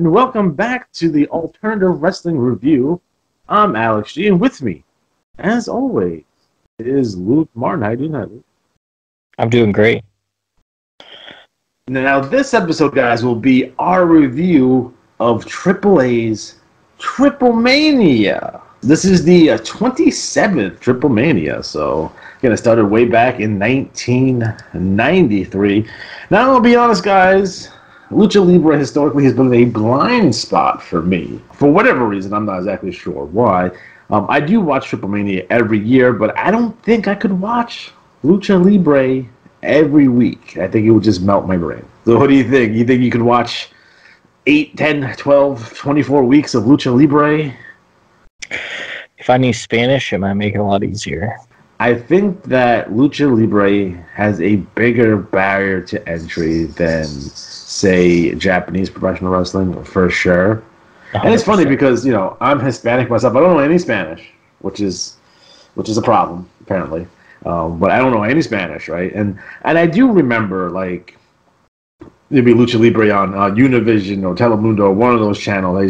and welcome back to the Alternative Wrestling Review. I'm Alex G, and with me, as always, is Luke Martin. How you doing, Luke? I'm doing great. Now, this episode, guys, will be our review of AAA's TripleMania. This is the 27th TripleMania, so again, it started way back in 1993. Now, I'm going to be honest, guys, Lucha Libre historically has been a blind spot for me. For whatever reason, I'm not exactly sure why. I do watch TripleMania every year, but I don't think I could watch Lucha Libre every week. I think it would just melt my brain. So what do you think? You think you could watch 8, 10, 12, 24 weeks of Lucha Libre? If I knew Spanish, it might make it a lot easier. I think that Lucha Libre has a bigger barrier to entry than, say, Japanese professional wrestling, for sure. 100%. And it's funny because, you know, I'm Hispanic myself. I don't know any Spanish, which is a problem, apparently. But I don't know any Spanish, right? And I do remember, like, maybe Lucha Libre on Univision or Telemundo or one of those channels. I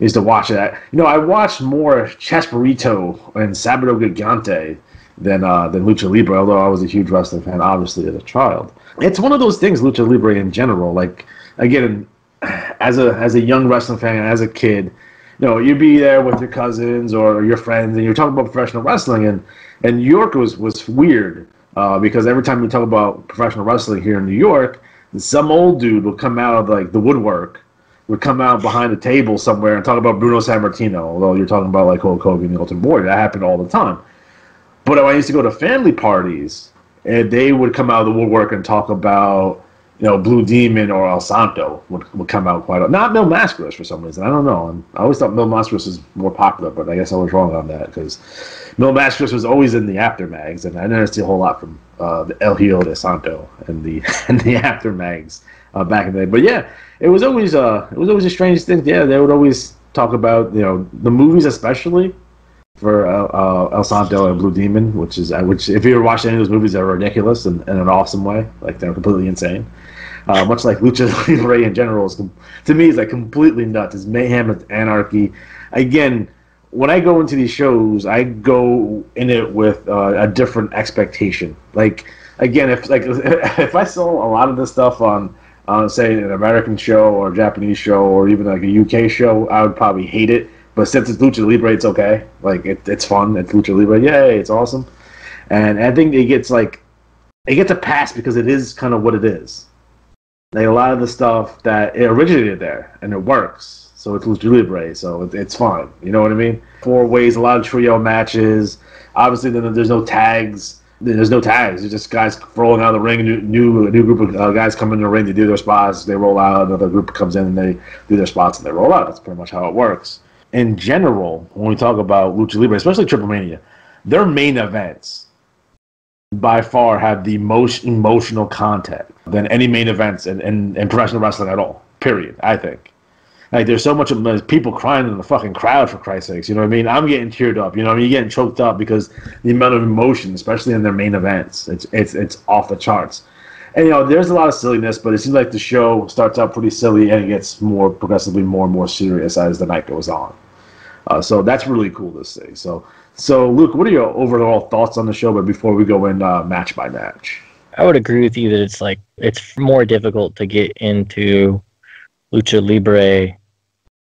used to watch it. You know, I watched more Chespirito and Sabado Gigante than Lucha Libre, although I was a huge wrestling fan, obviously, as a child. It's one of those things, Lucha Libre in general. Like, again, as a young wrestling fan, as a kid, you know, you'd be there with your cousins or your friends, and you're talking about professional wrestling, and New York was weird because every time you talk about professional wrestling here in New York, some old dude will come out of, like, the woodwork, would come out behind a table somewhere and talk about Bruno Sammartino, although you're talking about, like, Hulk Hogan and the Ultimate Warrior. That happened all the time. But when I used to go to family parties, and they would come out of the woodwork and talk about, you know, Blue Demon or El Santo would come out quite a lot. Not Mil Mascaras for some reason. I don't know. And I always thought Mil Mascaras was more popular, but I guess I was wrong on that because Mil Mascaras was always in the after mags, and I didn't see a whole lot from the El Hijo de Santo and the after mags back in the day. But yeah, it was always a strange thing. Yeah, they would always talk about, you know, the movies, especially for El Santo and Blue Demon, which if you ever watched any of those movies, they're ridiculous in an awesome way. Like, they're completely insane. Much like Lucha Libre in general is, to me, is like completely nuts. It's mayhem, it's anarchy. Again, when I go into these shows, I go in it with a different expectation. Like, again, if I saw a lot of this stuff on say an American show or a Japanese show or even like a UK show, I would probably hate it. But since it's Lucha Libre, it's okay. Like, it's fun. It's Lucha Libre. Yay, it's awesome. And I think it gets a pass because it is kind of what it is. Like, a lot of the stuff that it originated there, and it works. So it's Lucha Libre, so it's fine. You know what I mean? 4 ways, a lot of trio matches. Obviously, there's no tags. There's no tags. It's just guys rolling out of the ring. A new group of guys come in the ring. They do their spots. They roll out. Another group comes in and they do their spots and they roll out. That's pretty much how it works. In general, when we talk about Lucha Libre, especially TripleMania, their main events by far have the most emotional content than any main events in professional wrestling at all, period, I think. Like, there's so much of people crying in the fucking crowd, for Christ's sakes, you know what I mean? I'm getting teared up, you know what I mean? You're getting choked up because the amount of emotion, especially in their main events, it's off the charts. And, you know, there's a lot of silliness, but it seems like the show starts out pretty silly and it gets progressively more and more serious as the night goes on. So that's really cool to see. So Luke, what are your overall thoughts on the show? But before we go in match by match, I would agree with you that it's more difficult to get into Lucha Libre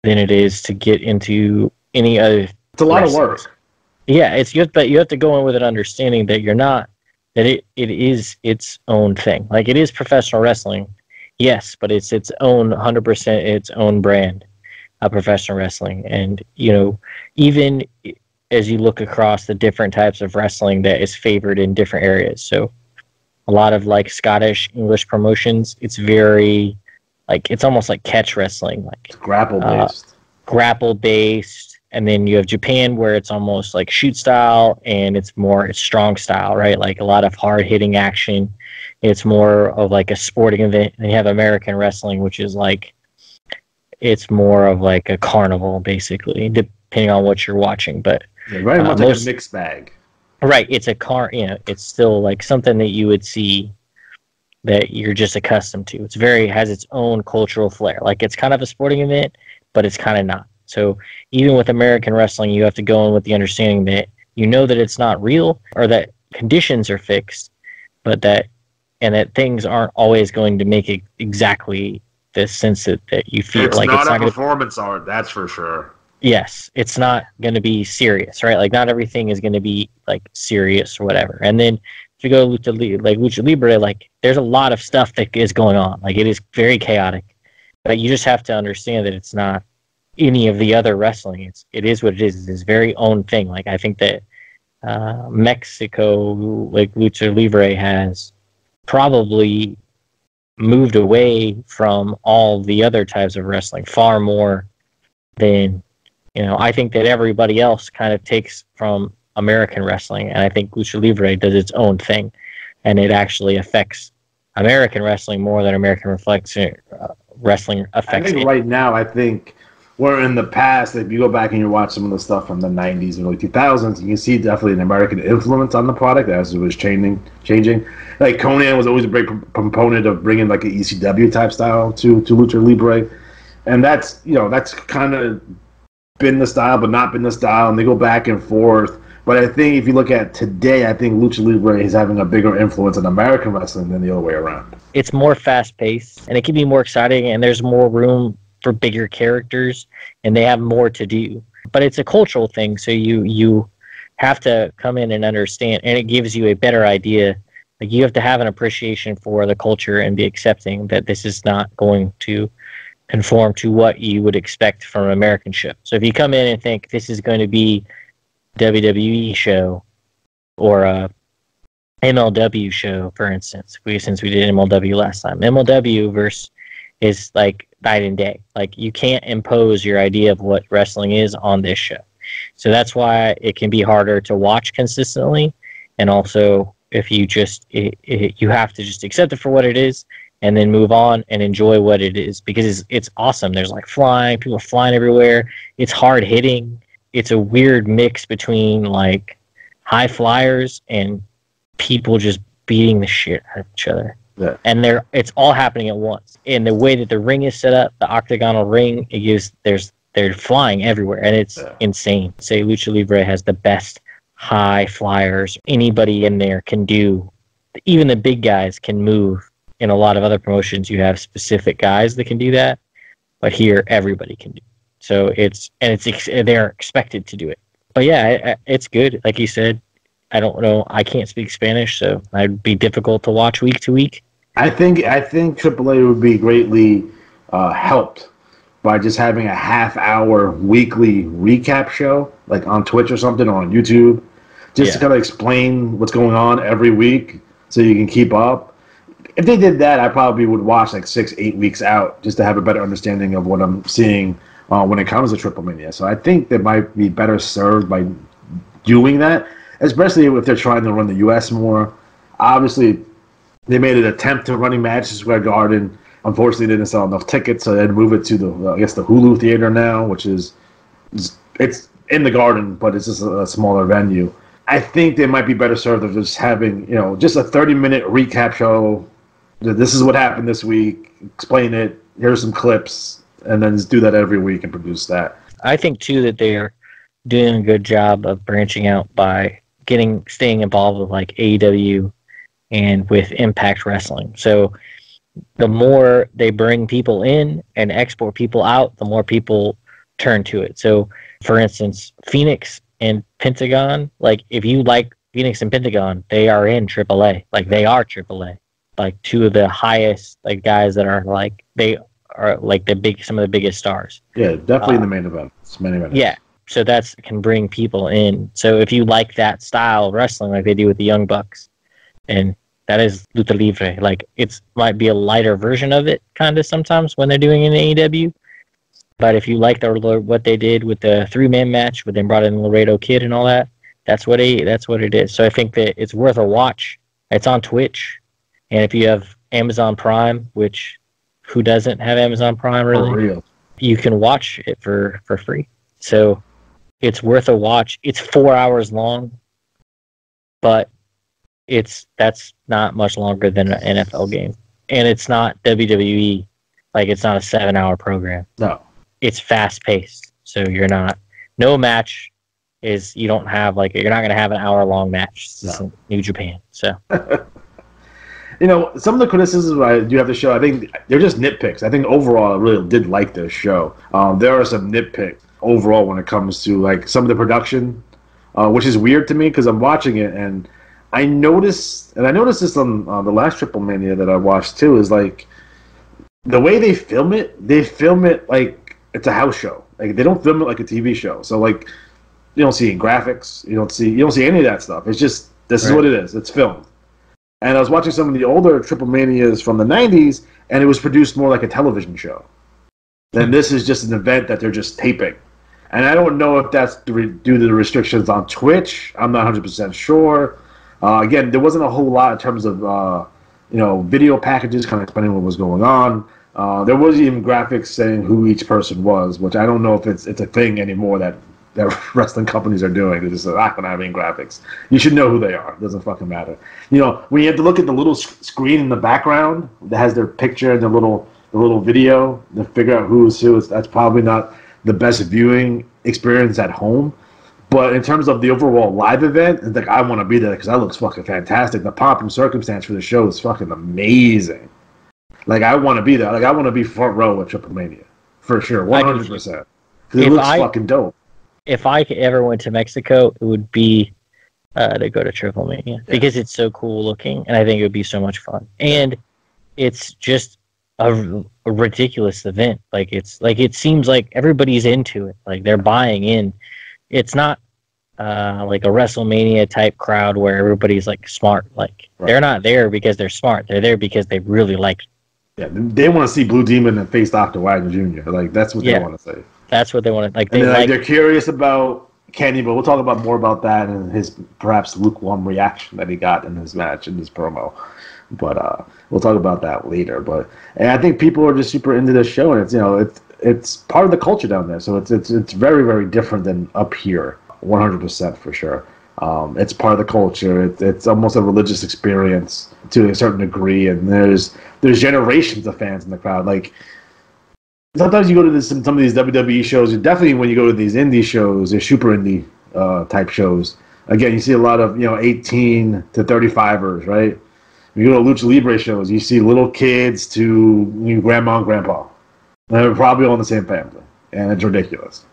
than it is to get into any other. It's a lot of work. Yeah, but you have to go in with an understanding that it is its own thing. Like, it is professional wrestling, yes, but it's its own 100% its own brand of professional wrestling. And, you know, even as you look across the different types of wrestling that is favored in different areas. So a lot of, like, Scottish English promotions, it's very, like, it's almost like catch wrestling, like it's grapple based. And then you have Japan, where it's almost like shoot style, and it's strong style, right? Like, a lot of hard hitting action. It's more of like a sporting event. And you have American wrestling, which is like, it's more of like a carnival, basically, depending on what you're watching. But yeah, very much like a mixed bag. Right, it's it's still like something that you would see that you're just accustomed to. It's has its own cultural flair. Like, it's kind of a sporting event, but it's kind of not. So even with American wrestling, you have to go in with the understanding that you know that it's not real, or that conditions are fixed, but that things aren't always going to make it exactly the sense that you feel. It's like, not it's not a performance art, that's for sure. Yes, it's not going to be serious, right? Like, not everything is going to be like serious or whatever. And then if you go to Lucha Libre, like, there's a lot of stuff that is going on. Like, it is very chaotic, but you just have to understand that it's not any of the other wrestling. It is what it is. It's its very own thing. Like, I think that Mexico, like, Lucha Libre has probably moved away from all the other types of wrestling far more than, I think that everybody else kind of takes from American wrestling, and I think Lucha Libre does its own thing, and it actually affects American wrestling more than American wrestling affects I think it. right now, where in the past, if you go back and you watch some of the stuff from the 90s and early 2000s, you can see definitely an American influence on the product as it was changing. Like, Conan was always a big proponent of bringing like an ECW type style to Lucha Libre, and that's kind of been the style, but not been the style, and they go back and forth. But I think if you look at today, I think Lucha Libre is having a bigger influence on American wrestling than the other way around. It's more fast-paced, and it can be more exciting, and there's more room for bigger characters, and they have more to do. But it's a cultural thing, so you have to come in and understand, and it gives you a better idea. Like, you have to have an appreciation for the culture and be accepting that this is not going to conform to what you would expect from an American show. So if you come in and think this is going to be a WWE show or a MLW show, for instance, since we did MLW last time, MLW versus is like night and day. Like, you can't impose your idea of what wrestling is on this show. So that's why it can be harder to watch consistently. And also, if you you have to just accept it for what it is, and then move on and enjoy what it is, because it's awesome. There's like flying, people are flying everywhere. It's hard hitting. It's a weird mix between like high flyers and people just beating the shit out of each other. Yeah. And it's all happening at once. And the way that the ring is set up, the octagonal ring, they're flying everywhere, and it's insane. Say Lucha Libre has the best high flyers anybody in there can do. Even the big guys can move. In a lot of other promotions, you have specific guys that can do that, but here everybody can do it. So they're expected to do it. But yeah, it's good. Like you said, I don't know. I can't speak Spanish, so it'd be difficult to watch week to week. I think AAA would be greatly helped by just having a half-hour weekly recap show, like on Twitch or something, or on YouTube, just to kind of explain what's going on every week so you can keep up. If they did that, I probably would watch like 6-8 weeks out just to have a better understanding of what I'm seeing when it comes to TripleMania. So I think they might be better served by doing that, especially if they're trying to run the U.S. more. Obviously, they made an attempt to running Madison Square Garden. Unfortunately, they didn't sell enough tickets, so they'd move it to the Hulu Theater now, which is it's in the Garden, but it's just a smaller venue. I think they might be better served of just having just a 30-minute recap show. This is what happened this week. Explain it. Here's some clips, and then just do that every week and produce that. I think too that they're doing a good job of branching out by staying involved with like AEW and with Impact Wrestling. So the more they bring people in and export people out, the more people turn to it. So, for instance, Phoenix and Pentagon. Like, if you like Phoenix and Pentagon, they are in AAA. Like, they are AAA. Like, two of the highest like guys that are like they are like some of the biggest stars. Yeah, definitely in the main event. Yeah, so that can bring people in. So if you like that style of wrestling, like they do with the Young Bucks, and that is Lucha Libre. Like, it might be a lighter version of it, kind of sometimes when they're doing it in AEW. But if you like what they did with the 3-man match, when they brought in Laredo Kid and all that, that's what it is. So I think that it's worth a watch. It's on Twitch. And if you have Amazon Prime, which who doesn't have Amazon Prime really? For real. You can watch it for free. So it's worth a watch. It's 4 hours long, but that's not much longer than an NFL game, and it's not WWE. Like, it's not a 7-hour program. No, it's fast paced. So no match is, you don't have like, you're not going to have an hour-long match. This isn't New Japan. So, some of the criticisms I do have the show, I think they're just nitpicks. I think overall, I really did like this show. There are some nitpicks overall when it comes to like some of the production, which is weird to me because I'm watching it and I noticed this on the last TripleMania that I watched too, is like the way they film it like it's a house show. Like, they don't film it like a TV show. So like, you don't see graphics, you don't see any of that stuff. It's just, this is what it is. It's filmed. And I was watching some of the older TripleManias from the 90s, and it was produced more like a television show. Then this is just an event that they're just taping. And I don't know if that's due to the restrictions on Twitch. I'm not 100% sure. Again, there wasn't a whole lot in terms of video packages kind of explaining what was going on. There was even graphics saying who each person was, which I don't know if it's a thing anymore that wrestling companies are doing. They're just not going to have any graphics. You should know who they are. It doesn't fucking matter. When you have to look at the little screen in the background that has their picture and the little video to figure out who is who, that's probably not the best viewing experience at home. But in terms of the overall live event, it's like, I want to be there because that looks fucking fantastic. The pomp and circumstance for the show is fucking amazing. Like, I want to be there. Like, I want to be front row at TripleMania. For sure. 100%. Because it looks fucking dope. If I ever went to Mexico, it would be to go to TripleMania because it's so cool looking, and I think it would be so much fun. And it's just a ridiculous event. Like, it seems like everybody's into it. Like, they're buying in. It's not like a WrestleMania type crowd where everybody's like smart. Like, they're not there because they're smart. They're there because they really like it. Yeah, they want to see Blue Demon and face Dr. Wagner Jr. Like, that's what they want to say. That's what they want to like. They're curious about Kenny, but we'll talk about more about that and his perhaps lukewarm reaction that he got in his match in his promo. But we'll talk about that later. And I think people are just super into this show, and it's part of the culture down there. So it's very, very different than up here, 100% for sure. It's part of the culture. It's almost a religious experience to a certain degree, and there's generations of fans in the crowd. Like, sometimes you go to some of these WWE shows, and definitely when you go to these indie shows, they're super indie type shows. Again, you see a lot of 18 to 35ers, right? When you go to Lucha Libre shows, you see little kids to grandma and grandpa. They're probably all in the same family, and it's ridiculous.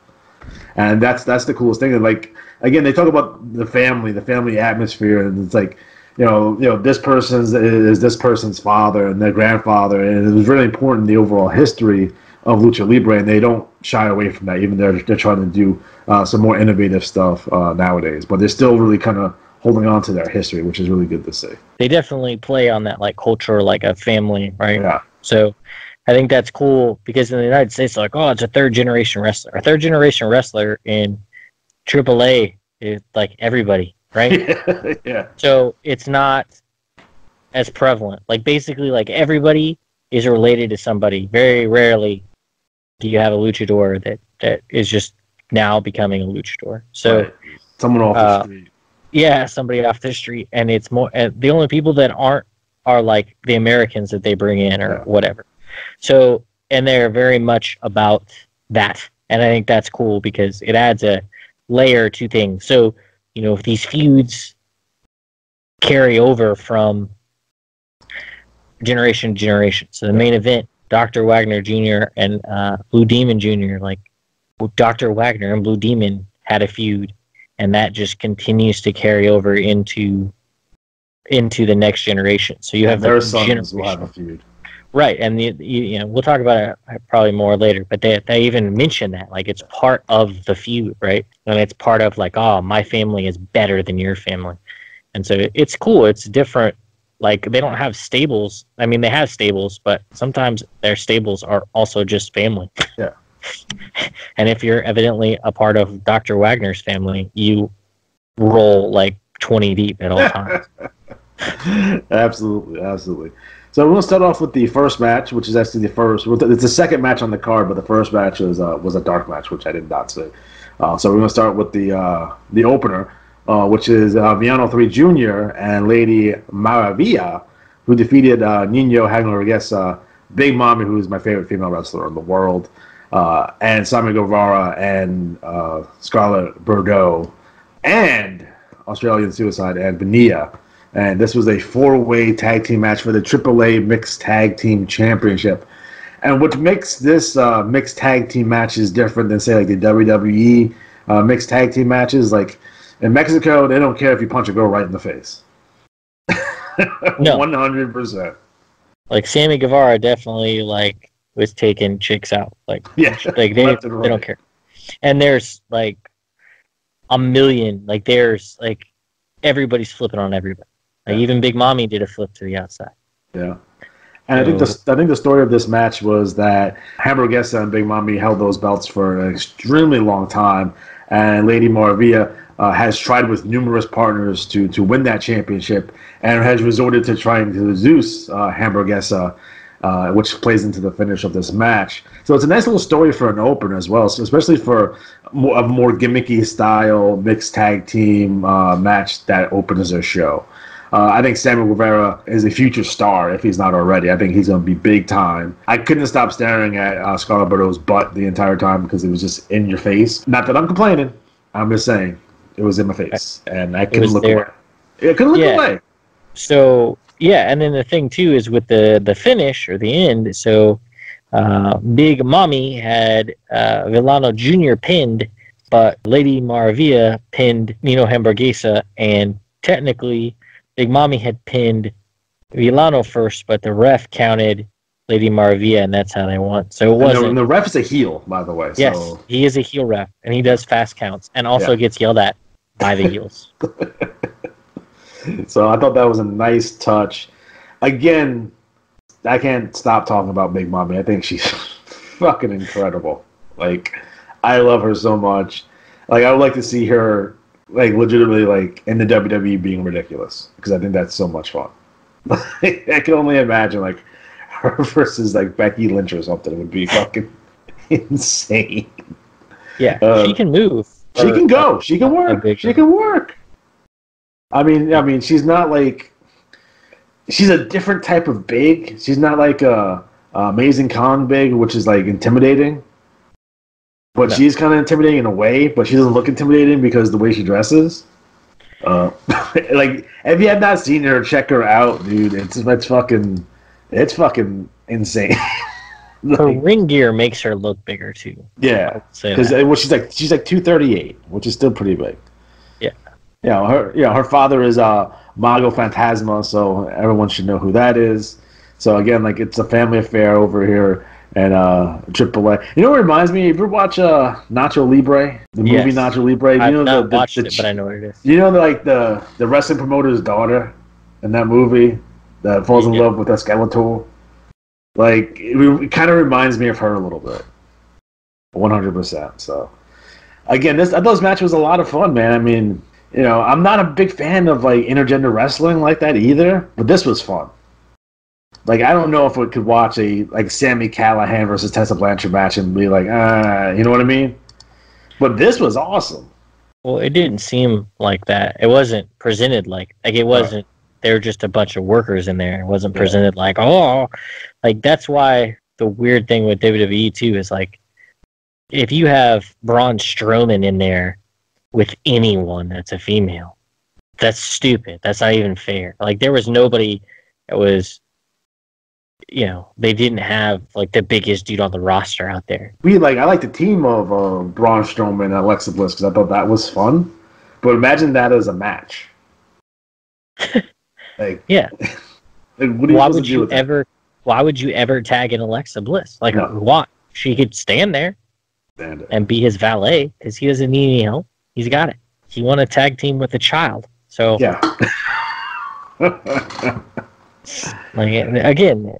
And that's the coolest thing. And like, again, they talk about the family atmosphere, and it's like, this person is this person's father and their grandfather, and it was really important, the overall history of Lucha Libre, and they don't shy away from that. Even they're trying to do some more innovative stuff nowadays, but they're still really kind of holding on to their history, which is really good to see. They definitely play on that like culture, like a family, right? Yeah. So I think that's cool because in the United States, like, oh, it's a third generation wrestler. A third generation wrestler in AAA is like everybody, right? Yeah. So it's not as prevalent. Like, basically, like, everybody is related to somebody. Very rarely do you have a luchador that is just now becoming a luchador. So someone off the street. Yeah, somebody off the street, and it's more. The only people that aren't are like the Americans that they bring in or whatever. So, and they're very much about that, and I think that's cool because it adds a layer to things. So, if these feuds carry over from generation to generation. So the main event, Dr. Wagner Jr. and Blue Demon Jr., like, Dr. Wagner and Blue Demon had a feud, and that just continues to carry over into the next generation. So you have their sons will have a feud, right? And we'll talk about it probably more later. But they even mention that, like, it's part of the feud, right? And it's part of like, oh, my family is better than your family, and so it's cool. It's different. Like, they don't have stables. I mean, they have stables, but sometimes their stables are also just family. Yeah. And if you're evidently a part of Dr. Wagner's family, you roll like 20 deep at all times. Absolutely. So we're going to start off with the first match, which is actually the first. It's the second match on the card, but the first match was a dark match, which I did not say. So we're going to start with the opener, which is Villano 3 Jr. and Lady Maravilla, who defeated Nino Hagler Big Mommy, who is my favorite female wrestler in the world, and Sammy Guevara and Scarlett Bordeaux, and Australian Suicide and Benia. And this was a 4-way tag team match for the AAA Mixed Tag Team Championship. And what makes this mixed tag team matches different than, say, like the WWE mixed tag team matches, like in Mexico, they don't care if you punch a girl right in the face. No. 100%. Like Sammy Guevara definitely like was taking chicks out. Like Yeah, like they don't care. And there's like a million. Like there's like everybody's flipping on everybody. Like even Big Mommy did a flip to the outside. Yeah. And I think the story of this match was that Hamburguesa and Big Mommy held those belts for an extremely long time, and Lady Maravilla has tried with numerous partners to win that championship, and has resorted to trying to Zeus Hamburguesa, which plays into the finish of this match. So it's a nice little story for an opener as well, so especially for a more gimmicky style mixed tag team match that opens their show. I think Sammy Guevara is a future star if he's not already. I think he's going to be big time. I couldn't stop staring at Scarlett Bordeaux's butt the entire time because it was just in your face. Not that I'm complaining. I'm just saying it was in my face, and I couldn't look away. I couldn't look away. So, yeah, and then the thing, too, is with the finish or the end, so Big Mommy had Villano Jr. pinned, but Lady Maravilla pinned Nino Hamburguesa, and technically Big Mommy had pinned Villano first, but the ref counted Lady Maravilla, and that's how they won. So it wasn't. And the ref is a heel, by the way. Yes, so. he is a heel ref, and he does fast counts, and also gets yelled at by the heels. So I thought that was a nice touch. Again, I can't stop talking about Big Mommy. I think she's fucking incredible. Like, I love her so much. Like, I would like to see her, like, legitimately, like, in the WWE being ridiculous, because I think that's so much fun. I can only imagine, like, her versus, like, Becky Lynch or something would be fucking insane. Yeah, she can move. She can go. She can work. She can work. I mean, she's not like, she's a different type of big. She's not like a Amazing Kong big, which is like intimidating. But she's kind of intimidating in a way, but she doesn't look intimidating because the way she dresses. Like, if you have not seen her, check her out, dude. It's fucking insane. Like, her ring gear makes her look bigger too. Yeah, because she's like 238, which is still pretty big. Yeah, her father is Mago Fantasma, so everyone should know who that is. So again, like, it's a family affair over here at AAA. You know what reminds me? You ever watch Nacho Libre? The movie Nacho Libre? I've not watched it, but I know what it is. You know, like the wrestling promoter's daughter in that movie that falls in love with a Skeletor? Like, it kind of reminds me of her a little bit. 100%. So again, I thought this match was a lot of fun, man. I mean, you know, I'm not a big fan of, like, intergender wrestling like that either, but this was fun. Like, I don't know if we could watch a, like, Sami Callihan versus Tessa Blanchard match and be like, you know what I mean? But this was awesome. Well, it didn't seem like that. It wasn't presented like it wasn't, they were just a bunch of workers in there. It wasn't presented like, like, that's why the weird thing with WWE, too, is, like, if you have Braun Strowman in there with anyone that's a female, that's stupid. That's not even fair. Like, there was nobody that was, you know, they didn't have, like, the biggest dude on the roster out there. I like the team of Braun Strowman and Alexa Bliss because I thought that was fun. But imagine that as a match. Like, yeah. Like, why would you ever tag in Alexa Bliss? Like, why? She could stand there and be his valet because he doesn't need any help. He's got it. He won a tag team with a child. So, yeah. Like, again,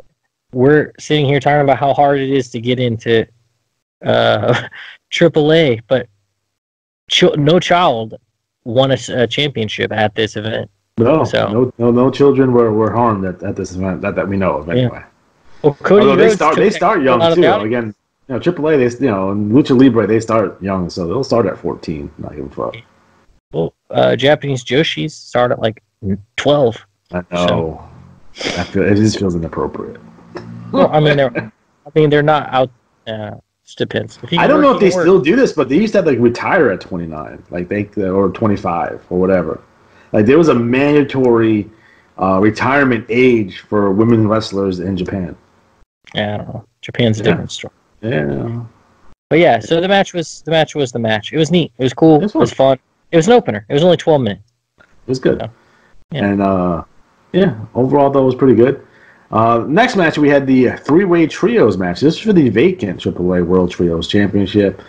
we're sitting here talking about how hard it is to get into AAA, but no child won a championship at this event. No children were harmed at this event that we know of anyway. Yeah. Well, Cody they start young too. Again, you know, AAA, in Lucha Libre, they start young, so they'll start at 14. Not even fuck. Well, Japanese Joshis start at like 12. I know. It just feels inappropriate. Well, I mean, they're not out. Just depends. If you I don't work, know you if they can work. still do this, but they used to have like retire at 29, like or 25 or whatever. Like there was a mandatory retirement age for women wrestlers in Japan. Yeah, I don't know. Japan's a different story. Yeah. But yeah, so the match was the match. It was neat. It was cool. It was fun. It was an opener. It was only 12 minutes. It was good. So, yeah. And overall though it was pretty good. Next match we had the three-way trios match. This is for the vacant AAA World Trios Championship.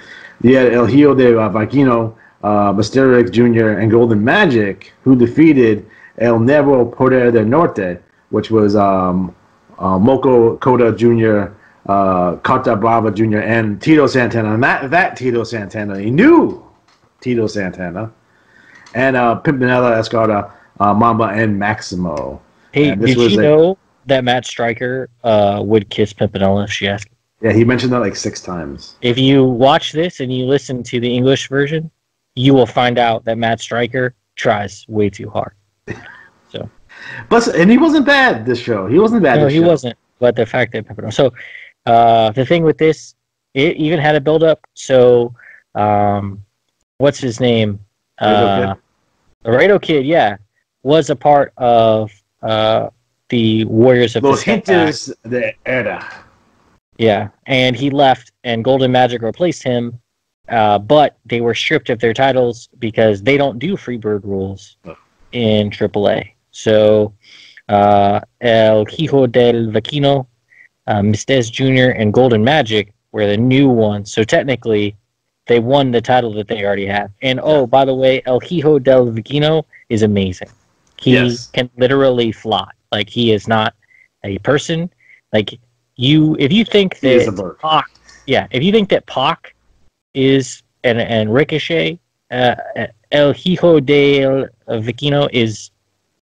You had El Hijo de Vaquino, Mysterio X Jr., and Golden Magic, who defeated El Nuevo Poder del Norte, which was Moko Cota Jr., Carta Brava Jr., and Tito Santana. And that Tito Santana, he knew Tito Santana, and Pimpinella Escarda, Mamba, and Maximo. Hey, and did you know that Matt Striker would kiss Pimpinella if she asked? Yeah, he mentioned that like 6 times. If you watch this and you listen to the English version, you will find out that Matt Striker tries way too hard. So, and he wasn't bad this show. He wasn't bad. No, he wasn't. But the fact that Pimpinella. So, the thing with this, it even had a build up. So, what's his name? Laredo Kid, yeah, was a part of the Warriors of Los the Gentes de Era. Yeah, and he left, and Golden Magic replaced him, but they were stripped of their titles because they don't do Freebird rules in AAA. So, El Hijo del Vaquino, Mistez Jr., and Golden Magic were the new ones. So technically, they won the title that they already have. And by the way, El Hijo del Vaquino is amazing. He can literally fly. Like, he is not a person. Like, if you think that Pac, if you think that Pac is and Ricochet, El Hijo del Vaquino is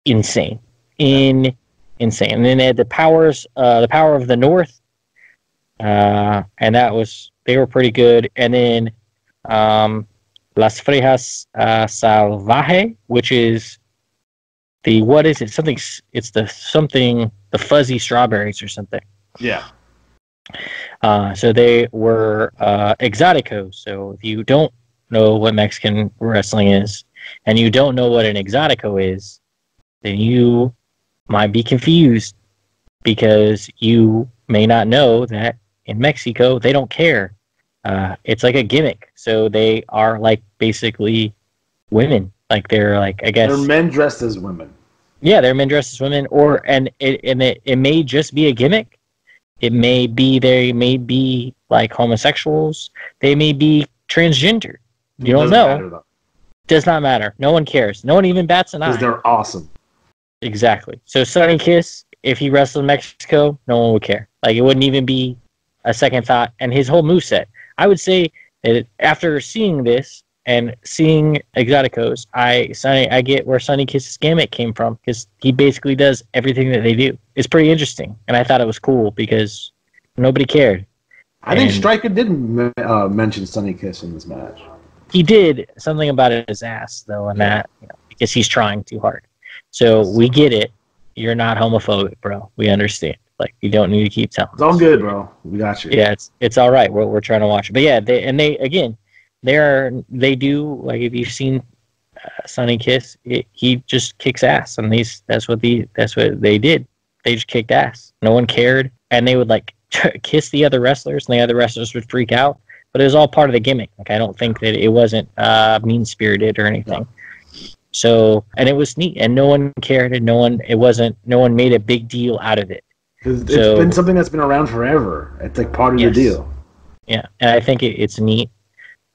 insane, insane. And then they had the power of the North, and they were pretty good. And then Las Frejas Salvaje, which is the fuzzy strawberries or something. Yeah. So they were exoticos. So if you don't know what Mexican wrestling is, and you don't know what an exotico is, then you might be confused, because you may not know that in Mexico they don't care. It's like a gimmick. So they are like basically women. Like they're like, I guess, they're men dressed as women. Yeah, they're men dressed as women, and it may just be a gimmick. It may be they may be like homosexuals. They may be transgender. You don't know. Does not matter. No one cares. No one even bats an eye. Because they're awesome. Exactly. So Sonny Kiss, if he wrestled in Mexico, no one would care. Like, it wouldn't even be a second thought. And his whole moveset, I would say that after seeing this and seeing Exoticos, I get where Sonny Kiss's gimmick came from, because he basically does everything that they do. It's pretty interesting, and I thought it was cool because nobody cared. I think Stryker didn't mention Sonny Kiss in this match. He did something about his ass, though, and that, because he's trying too hard. So we get it. You're not homophobic, bro. We understand. Like, you don't need to keep telling us. It's all good, bro. We got you. Yeah, it's all right. We're trying to watch it. But yeah, they do, like, if you've seen Sonny Kiss, he just kicks ass, and that's what they did. They just kicked ass. No one cared, and they would like kiss the other wrestlers, and the other wrestlers would freak out. But it was all part of the gimmick. Like, I don't think that it wasn't mean spirited or anything. No. So, and it was neat, and no one cared, and no one made a big deal out of it. It's been something that's been around forever. It's like part of the deal. Yeah, and I think it's neat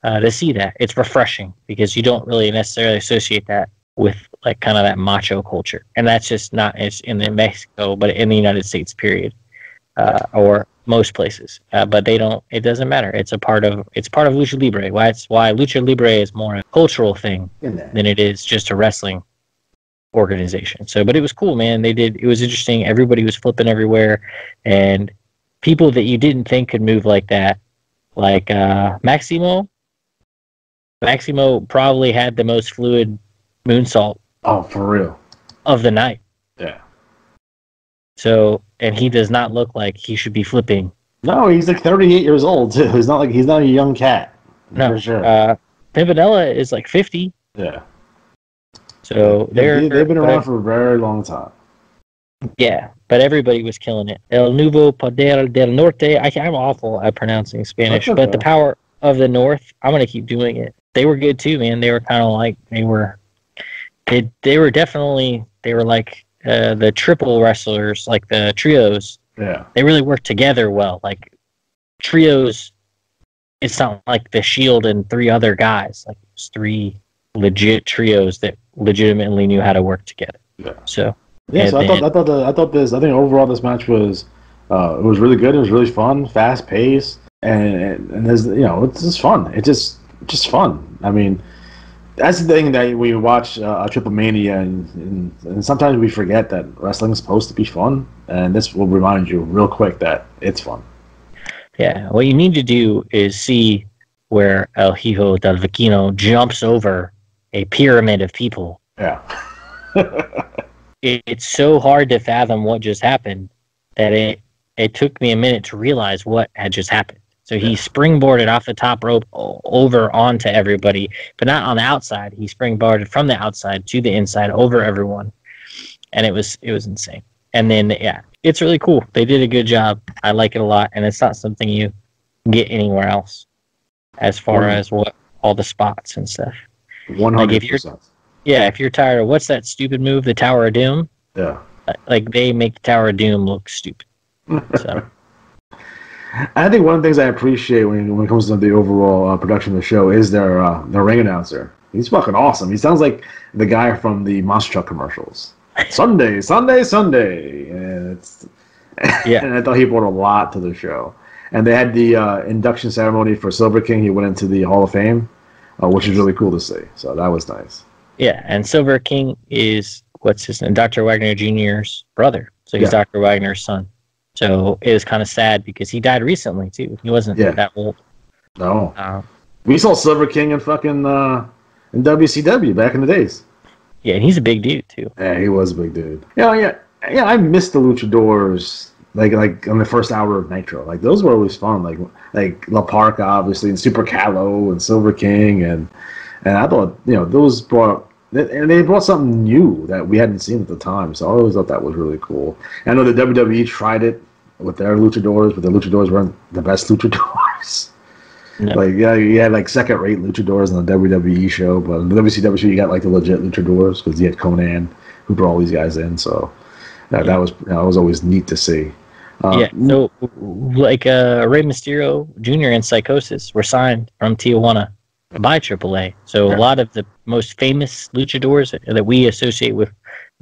to see that. It's refreshing, because you don't really necessarily associate that with like kind of that macho culture, and that's just not in Mexico, but in the United States, period, or most places. But they don't. It doesn't matter. It's part of Lucha Libre. Why Lucha Libre is more a cultural thing than it is just a wrestling organization. So, but it was cool, man. It was interesting. Everybody was flipping everywhere, and people that you didn't think could move like that, like Maximo. Maximo probably had the most fluid moonsault. Oh, for real? Of the night. Yeah. So, and he does not look like he should be flipping. No, he's like 38 years old too. He's not a young cat. No, for sure. Pimpinella is like 50. Yeah. So they've been around for a very long time. Yeah, but everybody was killing it. El Nuevo Poder del Norte. I'm awful at pronouncing Spanish, okay. But the Power of the North, I'm going to keep doing it. They were good too, man. They were kind of like, they were like the triple wrestlers, like the trios. Yeah. They really work together well. Like trios, it's not like the Shield and three other guys. Like it's three legit trios that legitimately knew how to work together. Yeah. So yeah. So I think overall this match was it was really good. It was really fun, fast paced, and there's it's just fun. It's just fun. I mean, that's the thing that we watch TripleMania, and sometimes we forget that wrestling is supposed to be fun, and this will remind you real quick that it's fun. Yeah, what you need to do is see where El Hijo del Vecino jumps over a pyramid of people. Yeah. It's so hard to fathom what just happened that it took me a minute to realize what had just happened. So he springboarded off the top rope over onto everybody, but not on the outside. He springboarded from the outside to the inside over everyone, and it was insane. And then it's really cool. They did a good job. I like it a lot, and it's not something you get anywhere else as far as what all the spots and stuff. 100%. If you're tired of what's that stupid move, the Tower of Doom. Yeah. Like they make the Tower of Doom look stupid. So. I think one of the things I appreciate when it comes to the overall production of the show is their ring announcer. He's fucking awesome. He sounds like the guy from the Monster Truck commercials. Sunday, Sunday, Sunday, and and I thought he brought a lot to the show. And they had the induction ceremony for Silver King. He went into the Hall of Fame, which is really cool to see. So that was nice. Yeah, and Silver King is what's his name, Dr. Wagner Jr.'s brother. So he's Dr. Wagner's son. So it was kind of sad because he died recently too. He wasn't that old. No. We saw Silver King in fucking in WCW back in the days. Yeah, and he's a big dude too. Yeah, he was a big dude. Yeah. I missed the Luchadors like on the first hour of Nitro. Like those were always fun. Like La Parka, obviously, and Super Callow and Silver King, and I thought those brought. And they brought something new that we hadn't seen at the time, so I always thought that was really cool. I know the WWE tried it with their luchadors, but the luchadors weren't the best luchadors. No. You had like second-rate luchadors on the WWE show, but on the WCW you got like the legit luchadors because you had Conan who brought all these guys in. So that was always neat to see. So like Rey Mysterio Jr. and Psychosis were signed from Tijuana by AAA. So a lot of the most famous luchadors that we associate with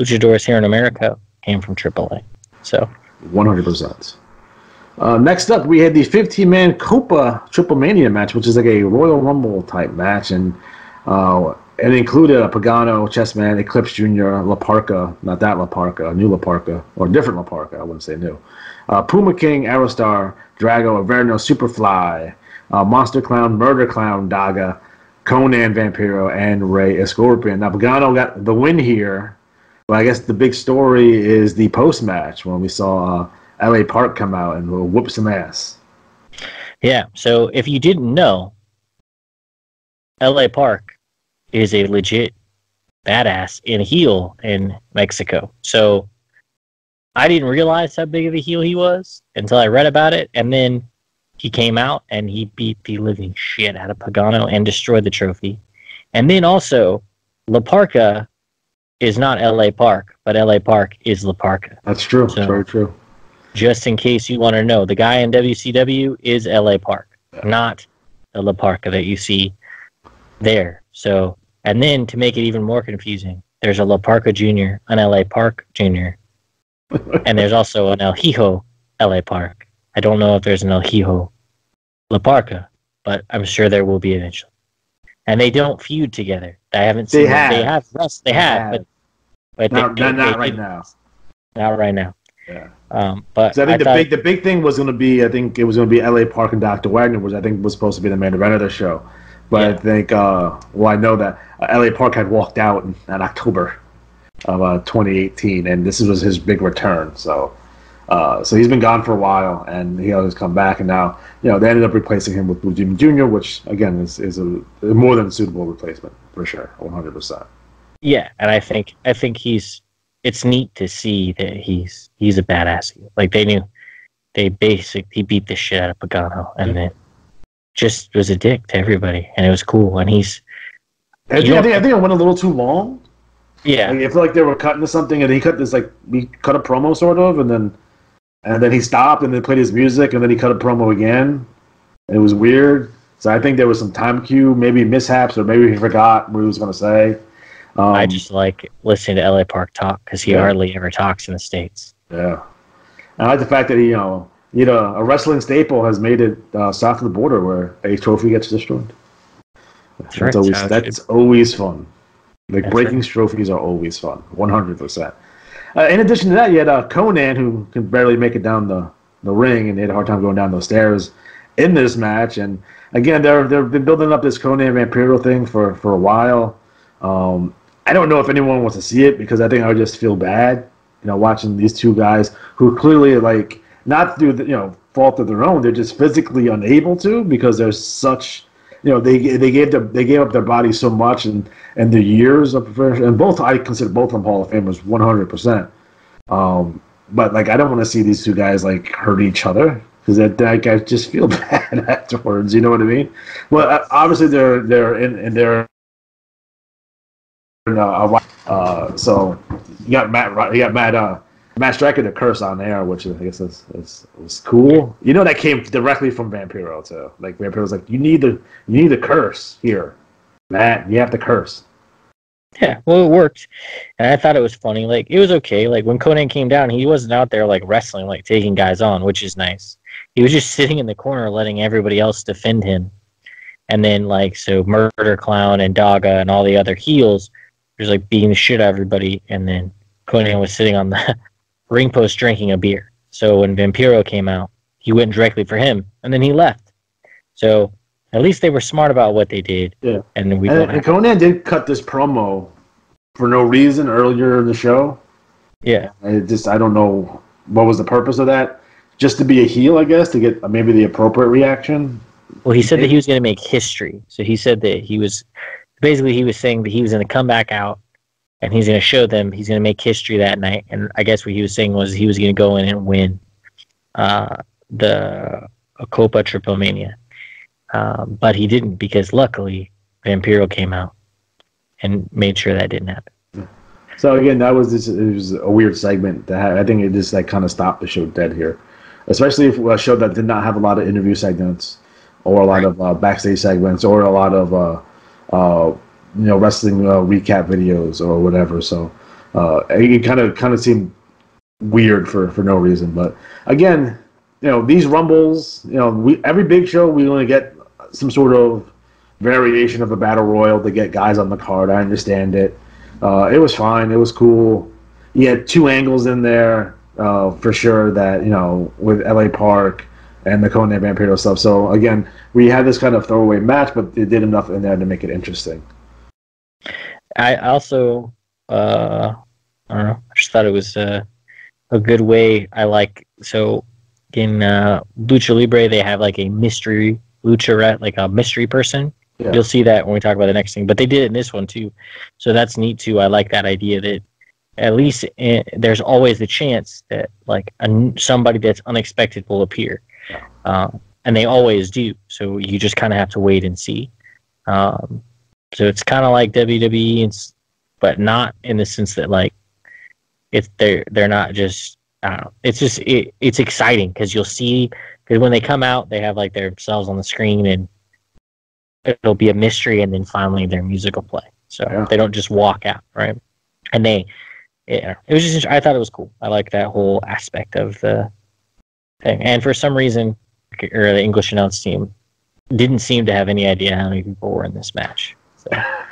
luchadors here in America came from AAA. So 100%. Next up, we had the 15-man Copa TripleMania match, which is like a Royal Rumble type match, and it included a Pagano, Chessman, Eclipse Jr., La Parka, not that La Parka, new La Parka, or different La Parka, I wouldn't say new. Puma King, Aerostar, Drago, Averno, Superfly, Monster Clown, Murder Clown, Daga, Conan Vampiro, and Rey Scorpion. Now, Pagano got the win here, but I guess the big story is the post-match when we saw LA Park come out and whoop some ass. Yeah, so if you didn't know, LA Park is a legit badass in heel in Mexico. So I didn't realize how big of a heel he was until I read about it, and then he came out and he beat the living shit out of Pagano and destroyed the trophy. And then also, La Parka is not LA Park, but LA Park is La Parka. That's true. So, very true. Just in case you want to know, the guy in WCW is LA Park, not the La Parka that you see there. So, and then to make it even more confusing, there's a La Parka Jr., an LA Park Jr., and there's also an El Hijo LA Park. I don't know if there's an El Hijo La Parka, but I'm sure there will be eventually. And they don't feud together. I haven't seen them. They have, but not right now. Not right now. Yeah. But I think the big thing was going to be, I think it was going to be LA Park and Dr. Wagner, which I think was supposed to be the main event of the show. But I think, I know that LA Park had walked out in October of 2018, and this was his big return. So he's been gone for a while, and he always come back. And now, they ended up replacing him with Blue Demon Jr., which again is a more than suitable replacement for sure, 100%. Yeah, and I think it's neat to see that he's a badass. Like he beat the shit out of Pagano, and then just was a dick to everybody, and it was cool. And I think it went a little too long. Yeah, I feel like they were cutting to something, and he cut a promo sort of, and then he stopped, and then played his music, and then he cut a promo again, and it was weird. So I think there was some time cue, maybe mishaps, or maybe he forgot what he was going to say. I just like listening to LA Park talk because he hardly ever talks in the States. Yeah, I like the fact that he, a wrestling staple has made it south of the border where a trophy gets destroyed. That's always fun. Breaking trophies are always fun, 100%. In addition to that, you had Conan, who can barely make it down the ring, and he had a hard time going down those stairs in this match. And again, they've been building up this Conan Vampiro thing for a while. I don't know if anyone wants to see it because I think I would just feel bad, watching these two guys who clearly not through the fault of their own, they're just physically unable to because there's such. They gave up their bodies so much and the years of profession, and both I consider both of them Hall of Famers 100%. But I don't want to see these two guys hurt each other because I just feel bad afterwards. You know what I mean? Well, obviously they're in so you got Matt Striker to curse on air, which I guess was cool. That came directly from Vampiro too. Vampiro's you need the curse here, Matt. You have to curse. Yeah, well, it worked, and I thought it was funny. It was okay. When Conan came down, he wasn't out there wrestling, taking guys on, which is nice. He was just sitting in the corner, letting everybody else defend him. And then so Murder Clown and Daga and all the other heels was beating the shit out of everybody, and then Conan was sitting on the ring post drinking a beer. So when Vampiro came out, he went directly for him, and then he left. So at least they were smart about what they did. Yeah. And Conan did cut this promo for no reason earlier in the show. Yeah. I don't know what was the purpose of that. Just to be a heel, I guess, to get maybe the appropriate reaction. Well, he said that he was going to make history. So he said that he was saying that he was going to come back out, and he's going to show them he's going to make history that night. And I guess what he was saying was he was going to go in and win the Copa TripleMania. But he didn't because luckily Vampiro came out and made sure that didn't happen. So again, it was a weird segment to have. I think it just kind of stopped the show dead here, especially if a show that did not have a lot of interview segments or a lot of backstage segments or a lot of wrestling recap videos or whatever. So it kind of seemed weird for no reason. But again, these rumbles, every big show we only get some sort of variation of a battle royal to get guys on the card. I understand it. It was fine. It was cool. You had two angles in there for sure that, with LA Park and the Conan Vampiro stuff. So again, we had this kind of throwaway match, but it did enough in there to make it interesting. I also, I don't know, I just thought it was a good way. So in Lucha Libre, they have a mystery lucharette, a mystery person. Yeah. You'll see that when we talk about the next thing. But they did it in this one, too. So that's neat, too. I like that idea that at least there's always the chance that, somebody that's unexpected will appear. And they always do. So you just kind of have to wait and see. So it's kind of like WWE, but not in the sense that, they're not just, I don't know. It's just, it's exciting because you'll see, because when they come out, they have, themselves on the screen, and it'll be a mystery, and then finally their music will play. So they don't just walk out, right? And it was just, I thought it was cool. I like that whole aspect of the thing. And for some reason, or the English announce team didn't seem to have any idea how many people were in this match. So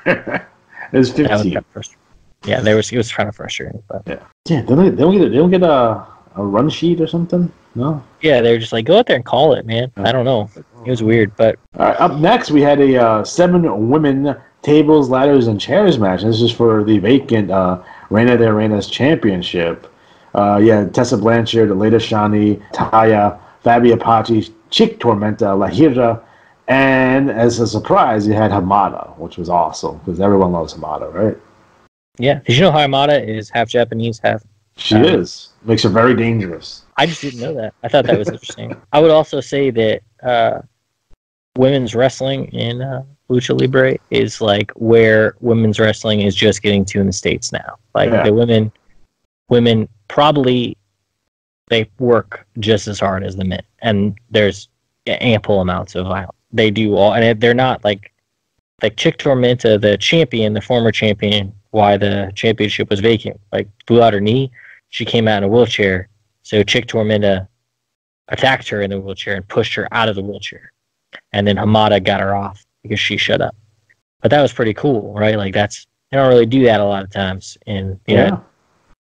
it was 15. It was kind of frustrating, but they don't get a run sheet or something. No. Yeah, they're just go out there and call it, man. I don't know. It was weird, but All right, up next, we had a 7-women tables, ladders, and chairs match. This is for the vacant Reina de Reinas championship. Tessa Blanchard, Leda Shani, Taya, Fabi Apache, Chick Tormenta, Lahira, and as a surprise, you had Hamada, which was awesome because everyone loves Hamada, right? yeah. Did you know Hamada is half Japanese, half? She is. Makes her very dangerous. I just didn't know that. I thought that was interesting. I would also say that women's wrestling in Lucha Libre is like where women's wrestling is just getting to in the States now. Like the women probably they work just as hard as the men, and there's ample amounts of violence. They do all, and they're not like Chick Tormenta, the champion, the former champion. Why the championship was vacant? Like blew out her knee, she came out in a wheelchair. So Chick Tormenta attacked her in the wheelchair and pushed her out of the wheelchair, and then Hamada got her off because she shut up. But that was pretty cool, right? Like they don't really do that a lot of times in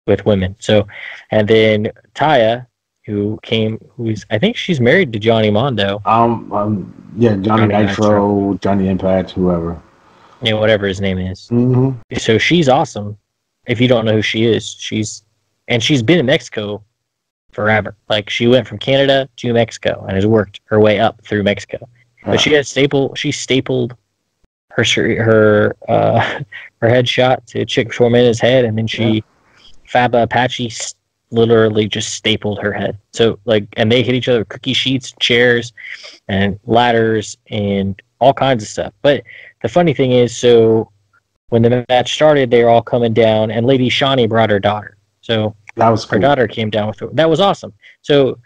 with women. So, and then Taya, who's I think she's married to Johnny Mondo. Johnny Nitro, Johnny Impact, whoever. Yeah, whatever his name is. Mm-hmm. So she's awesome. If you don't know who she is, she's been in Mexico forever. Like she went from Canada to Mexico and has worked her way up through Mexico. But she stapled her headshot to Chick Tormenta's head, and then Faba Apache literally just stapled her head. So and they hit each other with cookie sheets, chairs, and ladders, and all kinds of stuff. But the funny thing is, so when the match started, they were all coming down, and Lady Shani brought her daughter. So that was cool. Her daughter came down with her. That was awesome. So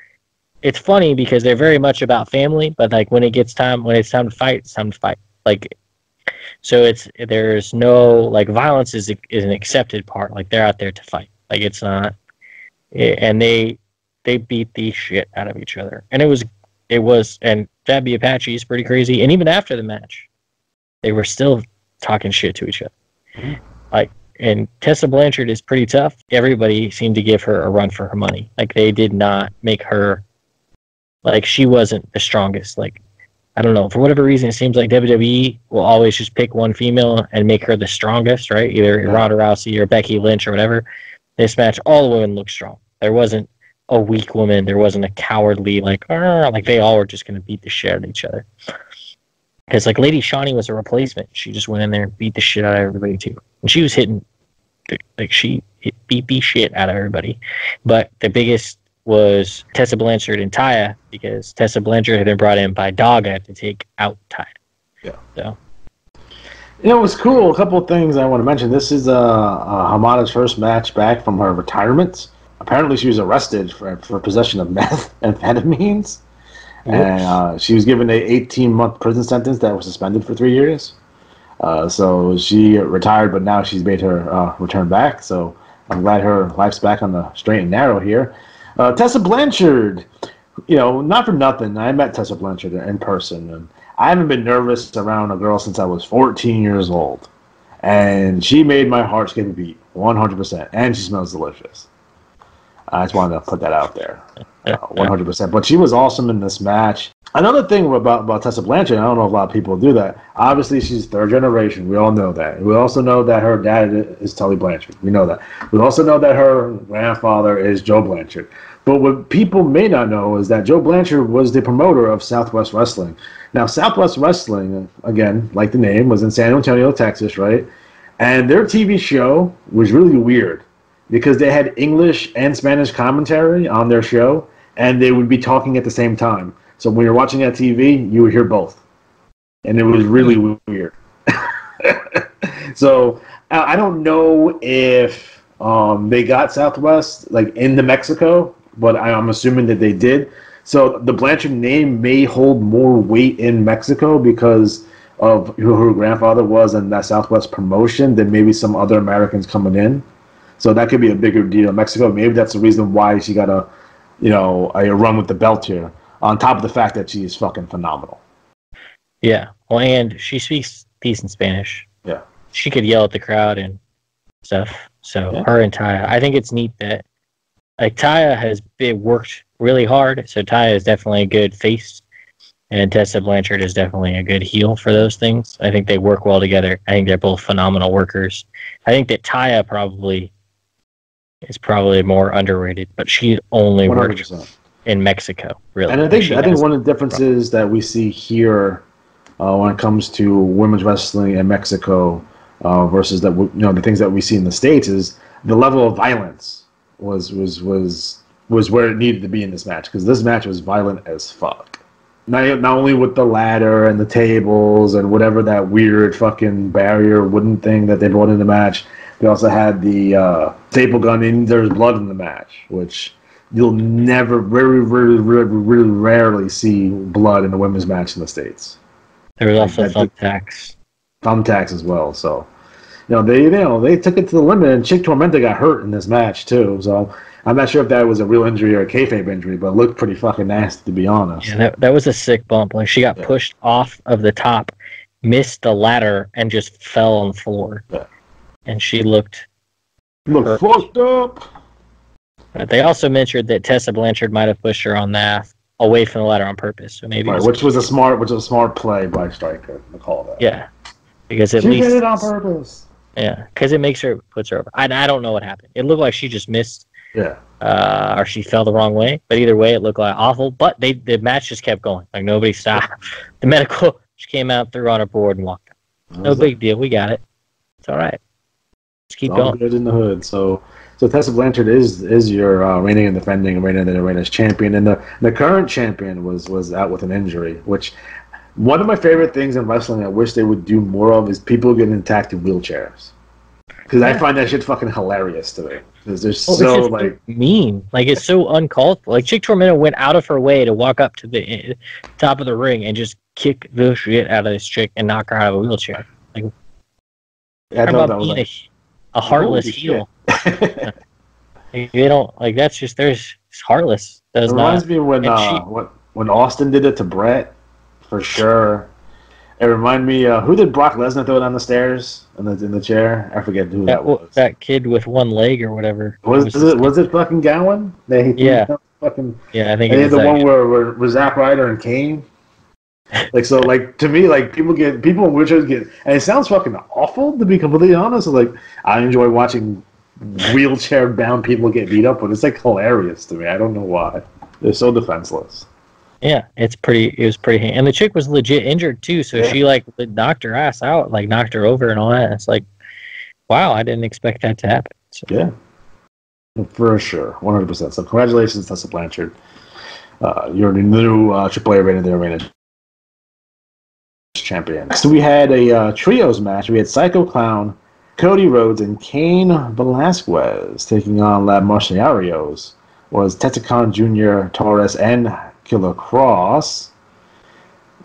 it's funny because they're very much about family, but like when it's time to fight, it's time to fight. Like, so there's no like violence is an accepted part. Like they're out there to fight. Like it's not, and they beat the shit out of each other. And it was, and Fabi Apache is pretty crazy. And even after the match, they were still talking shit to each other. Mm-hmm. Like, and Tessa Blanchard is pretty tough. Everybody seemed to give her a run for her money. Like they did not make her, like she wasn't the strongest. Like, I don't know, for whatever reason, it seems like WWE will always just pick one female and make her the strongest, right? Either Ronda Rousey or Becky Lynch or whatever. This match, all the women looked strong. There wasn't a weak woman. There wasn't a cowardly, like they all were just going to beat the shit out of each other. Because like Lady Shani was a replacement. She just went in there and beat the shit out of everybody too. And she was hitting, like she beat the shit out of everybody. But the biggest was Tessa Blanchard and Taya, because Tessa Blanchard had been brought in by Daga to take out Taya. Yeah. So. It was cool. A couple of things I want to mention. This is Hamada's first match back from her retirement. Apparently, she was arrested for possession of methamphetamines. And she was given an 18-month prison sentence that was suspended for 3 years. So she retired, but now she's made her return back. So I'm glad her life's back on the straight and narrow here. Tessa Blanchard, not for nothing. I met Tessa Blanchard in person, and I haven't been nervous around a girl since I was 14 years old. And she made my heart skip a beat, 100%. And she smells delicious. I just wanted to put that out there, 100%. But she was awesome in this match. Another thing about Tessa Blanchard, I don't know if a lot of people do that. Obviously, she's third generation. We all know that. We also know that her dad is Tully Blanchard. We know that. We also know that her grandfather is Joe Blanchard. But what people may not know is that Joe Blanchard was the promoter of Southwest Wrestling. Now, Southwest Wrestling, again, like the name, was in San Antonio, Texas, right? And their TV show was really weird, because they had English and Spanish commentary on their show, and they would be talking at the same time. So when you're watching that TV, you would hear both. And it was really weird. So I don't know if they got Southwest into Mexico, but I'm assuming that they did. So the Blanchard name may hold more weight in Mexico because of who her grandfather was and that Southwest promotion than maybe some other Americans coming in. So that could be a bigger deal in Mexico. Maybe that's the reason why she got a run with the belt here, on top of the fact that she is fucking phenomenal. Yeah. Well, and she speaks decent Spanish. Yeah. She could yell at the crowd and stuff. So her and Taya, I think it's neat that Taya has worked really hard. So Taya is definitely a good face. And Tessa Blanchard is definitely a good heel for those things. I think they work well together. I think they're both phenomenal workers. I think that Taya is probably more underrated, but she only 100%. Worked in Mexico, really. And I think one of the differences that we see here when it comes to women's wrestling in Mexico versus the things that we see in the States is the level of violence was where it needed to be in this match, because this match was violent as fuck. Not only with the ladder and the tables and whatever that weird fucking barrier wooden thing that they brought in the match, they also had the staple gun in. There's blood in the match, which you'll never, very, really rarely see blood in a women's match in the States. There was also thumbtacks. Thumbtacks as well. So, they took it to the limit, and Chick Tormenta got hurt in this match too. So I'm not sure if that was a real injury or a kayfabe injury, but it looked pretty fucking nasty, to be honest. Yeah, that was a sick bump. Like, she got pushed off of the top, missed the ladder, and just fell on the floor. Yeah. And she looked fucked up. But they also mentioned that Tessa Blanchard might have pushed her on that away from the ladder on purpose. So maybe which was a smart play by Stryker to call that. Yeah, because she did it on purpose. Yeah, because it puts her over. I don't know what happened. It looked like she just missed. Yeah. Or she fell the wrong way. But either way, it looked like awful. But the match just kept going. Like, nobody stopped. The medical just came out, threw on her board, and walked out. No big deal. We got it. It's all right. Just keep going. Good in the hood. So Tessa Blanchard is your reigning and defending Reina's champion. And the current champion was out with an injury, which one of my favorite things in wrestling I wish they would do more of is people getting attacked in wheelchairs. Because I find that shit fucking hilarious to me. Because they're so mean. Like, it's so uncalled for. Like, Chick Tormenta went out of her way to walk up to the top of the ring and just kick the shit out of this chick and knock her out of a wheelchair. Like, I thought that was a heartless heel. They don't like. That's just it's heartless. It reminds me when Austin did it to Brett, for sure. It reminded me, who did Brock Lesnar throw down the stairs in the chair? I forget who that was. That kid with one leg or whatever. Was it fucking Gowan? I think it was the one where Zack Ryder and Kane. To me, people in wheelchairs get, and it sounds fucking awful, to be completely honest. I enjoy watching wheelchair bound people get beat up, but it's hilarious to me. I don't know why. They're so defenseless. Yeah, it was pretty, and the chick was legit injured too, so she knocked her ass out, knocked her over and all that. It's wow, I didn't expect that to happen. So. Yeah, for sure, 100%. So congratulations, Tessa Blanchard. You're the new AAA Reigning and Defending champion. So we had a trios match. We had Psycho Clown, Cody Rhodes, and Cain Velasquez taking on La Mercenarios. Was Tetsucon Jr., Torres, and Killer Cross.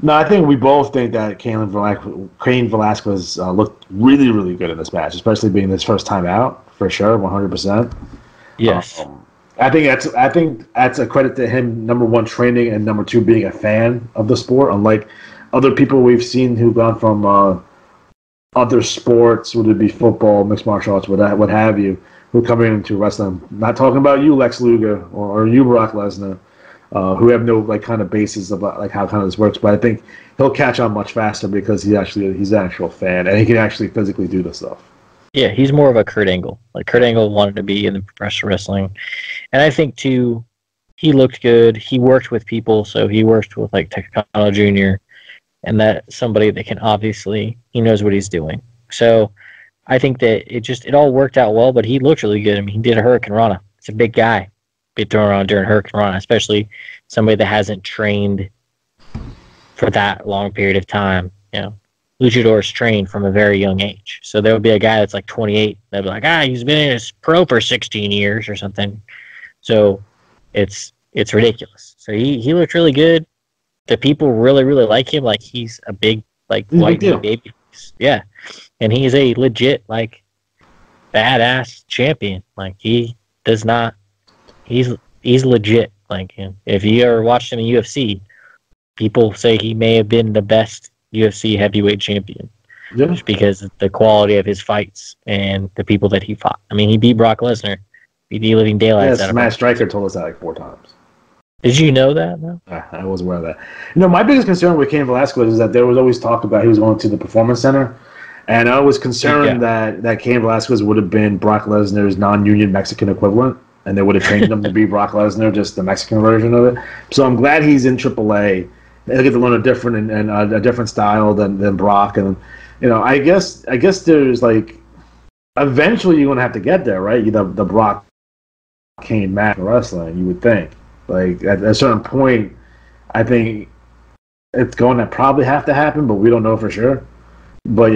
No, I think we both think that Cain Velasquez looked really, really good in this match, especially being his first time out, for sure, 100%. Yes. I think that's a credit to him, number one, training, and number two, being a fan of the sport, unlike other people we've seen who've gone from other sports, whether it be football, mixed martial arts, what have you, who come into wrestling. Not talking about you, Lex Luger, or you, Brock Lesnar, who have no kind of basis about how kind of this works. But I think he'll catch on much faster because he's an actual fan and he can actually physically do this stuff. Yeah, he's more of a Kurt Angle. Kurt Angle wanted to be in the professional wrestling, and I think too, he looked good. He worked with people, so he worked with Takano Jr. and that's somebody that can obviously he knows what he's doing. So I think that it all worked out well. But he looked really good. I mean, he did a Hurricane Rana. It's a big guy. Be thrown around during Hurricane Rana, especially somebody that hasn't trained for that long period of time. Luchadors train from a very young age. So there would be a guy that's 28. They'd be he's been in his pro for 16 years or something. So it's ridiculous. So he looked really good. The people really, really like him. He's a big, white baby. Yeah. And he's a legit, badass champion. He does not... He's legit. If you ever watched him in UFC, people say he may have been the best UFC heavyweight champion. Yeah. Just because of the quality of his fights and the people that he fought. I mean, he beat Brock Lesnar, beat the living daylights out of him. Matt Stryker told us that 4 times. Did you know that? No? I was aware of that. My biggest concern with Cain Velasquez is that there was always talk about he was going to the Performance Center. And I was concerned that Cain Velasquez would have been Brock Lesnar's non-union Mexican equivalent, and they would have trained him to be Brock Lesnar, just the Mexican version of it. So I'm glad he's in AAA. They get to learn a different style than Brock, and I guess there's like eventually you're gonna have to get there, right? The Brock Cain match in wrestling, you would think. Like at a certain point, I think it's going to probably have to happen, but we don't know for sure. But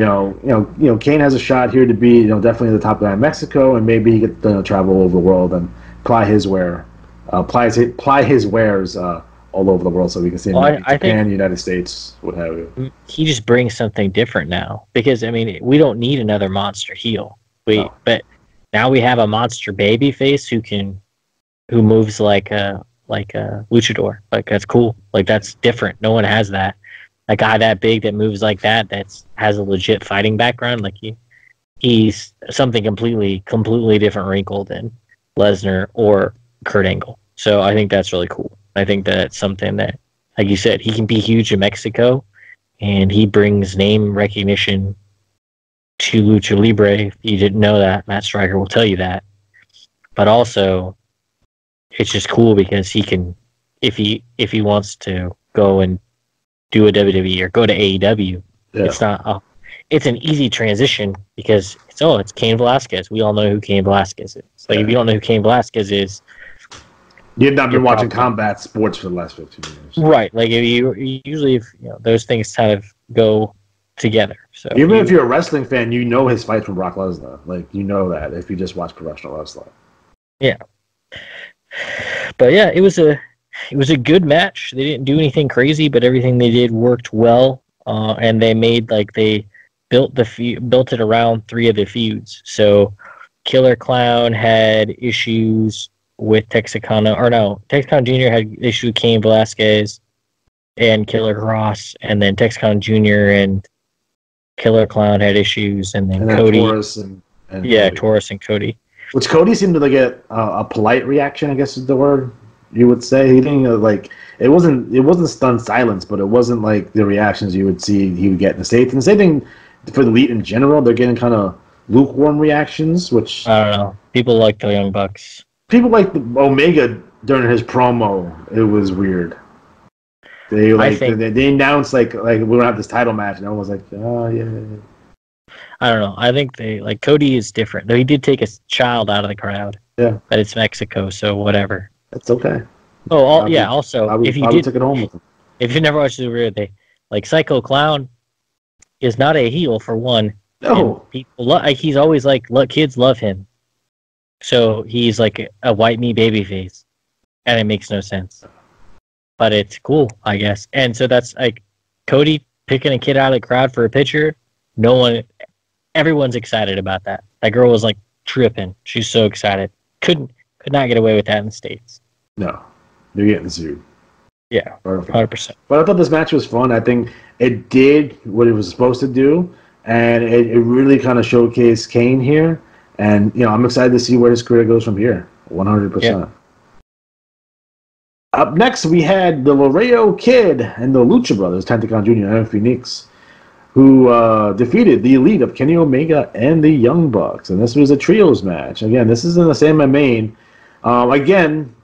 Cain has a shot here to be definitely the top guy in Mexico, and maybe he get to travel over the world and ply his wares all over the world, so we can see him in Japan, United States, what have you. He just brings something different now, because we don't need another monster heel. But now we have a monster baby face who moves like a luchador. Like that's cool. Like that's different. No one has that. A guy that big that moves like that has a legit fighting background. Like he's something completely different wrinkle than Lesnar or Kurt Angle. So I think that's really cool. I think that's something that, like you said, he can be huge in Mexico, and he brings name recognition to Lucha Libre. If you didn't know that, Matt Striker will tell you that. But also, it's just cool because he can, if he wants to go and do a WWE or go to AEW, it's an easy transition because it's Cain Velasquez. We all know who Cain Velasquez is. Like if you don't know who Cain Velasquez is, you've not been watching combat sports for the last 15 years, right? Like if those things kind of go together. So even if you're a wrestling fan, you know his fights from Brock Lesnar. Like you know that if you just watch professional wrestling. Yeah. But yeah, it was a good match. They didn't do anything crazy, but everything they did worked well. And they built it around 3 of the feuds. So Killer Clown had issues with Texicano Jr. had issues with Cain Velasquez and Killer Cross, and then Texicano Jr. and Killer Clown had issues, and then Cody. Taurus and Taurus and Cody. Which Cody seemed to get a polite reaction, I guess is the word you would say. He didn't it wasn't stunned silence, but it wasn't like the reactions you would see he would get in the States. And the same thing for the Elite in general, they're getting kind of lukewarm reactions, which I don't know. People like the Young Bucks. People like the Omega during his promo. It was weird. They announced like we're gonna have this title match, and I was like, oh yeah. I don't know. I think Cody is different. Though he did take a child out of the crowd. Yeah. But it's Mexico, so whatever. That's okay. Oh, also, if you took it home with him. If you never watched the weird thing, Psycho Clown is not a heel for one. No. People he's always kids love him. So he's like a white meat baby face. And it makes no sense. But it's cool, I guess. And so that's Cody picking a kid out of the crowd for a picture. Everyone's excited about that. That girl was tripping. She's so excited. Could not get away with that in the States. No. You're getting sued. Yeah, 100%. But I thought this match was fun. I think it did what it was supposed to do, and it really kind of showcased Cain here. And I'm excited to see where his career goes from here. 100%. Yeah. Up next, we had the Laredo Kid and the Lucha Brothers, Tentagon Jr. and Phoenix, who defeated the Elite of Kenny Omega and the Young Bucks. And this was a trios match. Again, this is in the same main. Again,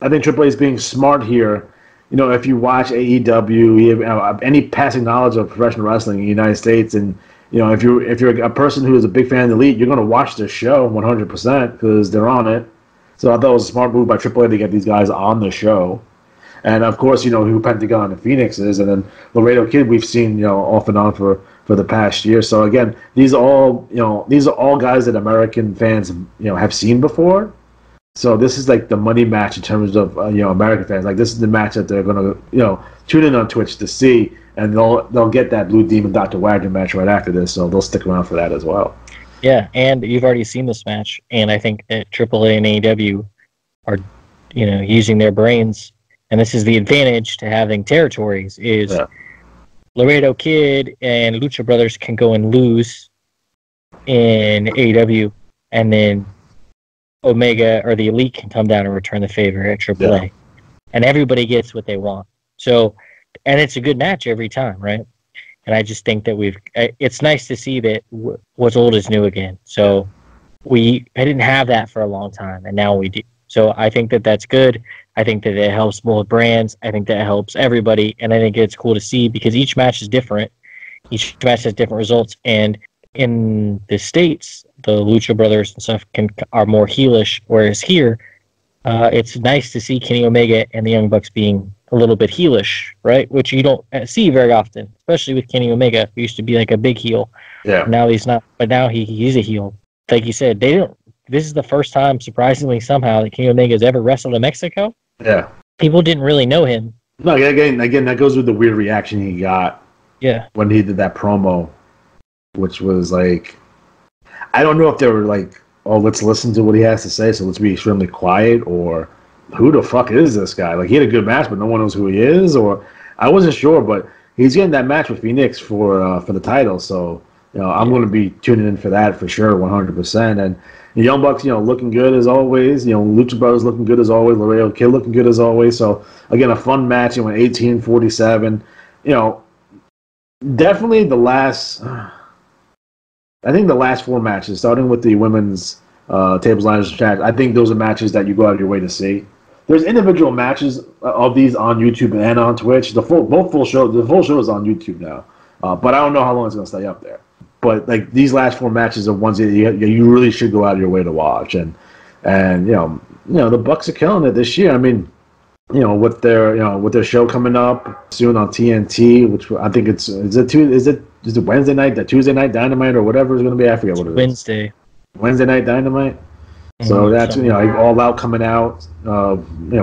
I think AAA is being smart here. If you watch AEW, you have any passing knowledge of professional wrestling in the United States, and if you're a person who is a big fan of the Elite, you're going to watch this show 100% because they're on it. So I thought it was a smart move by AAA to get these guys on the show. And of course, who Pentagon and Phoenix is, and then Laredo Kid we've seen off and on for the past year. So again, these are all guys that American fans have seen before. So this is the money match in terms of American fans. This is the match that they're gonna tune in on Twitch to see, and they'll get that Blue Demon Dr. Wagner match right after this. So they'll stick around for that as well. Yeah, and you've already seen this match, and I think that AAA and AEW are using their brains, and this is the advantage to having territories is Laredo Kid and Lucha Brothers can go and lose in AEW, and then Omega or the Elite can come down and return the favor at AAA. and everybody gets what they want. So, and it's a good match every time, right? And I just think that it's nice to see that what's old is new again. So I didn't have that for a long time, and now we do. So I think that that's good. I think that it helps both brands. I think that helps everybody, and I think it's cool to see because each match is different. Each match has different results, and in the States, the Lucha Brothers and stuff are more heelish, whereas here, it's nice to see Kenny Omega and the Young Bucks being a little bit heelish, right? Which you don't see very often, especially with Kenny Omega, who used to be like a big heel. Yeah. Now he's not, but now he's a heel. Like you said, this is the first time, surprisingly somehow, that Kenny Omega has ever wrestled in Mexico. Yeah. People didn't really know him. No, again, that goes with the weird reaction he got. Yeah. When he did that promo, which was like, I don't know if they were like, oh, let's listen to what he has to say, so let's be extremely quiet, or who the fuck is this guy? Like, he had a good match, but no one knows who he is, or I wasn't sure, but he's getting that match with Phoenix for the title, so I'm going to be tuning in for that for sure, 100%. And the Young Bucks, looking good as always. Lucha Brothers looking good as always. Laredo Kid looking good as always. So again, a fun match. It went 18-47. Definitely the last. I think the last 4 matches, starting with the women's tables, ladders, chat. I think those are matches that you go out of your way to see. There's individual matches of these on YouTube and on Twitch. The full show is on YouTube now, but I don't know how long it's going to stay up there. But like these last 4 matches are ones that you really should go out of your way to watch, and the Bucks are killing it this year. I mean, with their show coming up soon on TNT, which I think is it Wednesday night, the Tuesday night Dynamite or whatever it's going to be. I forget what it is. Wednesday night Dynamite. So that's All Out coming out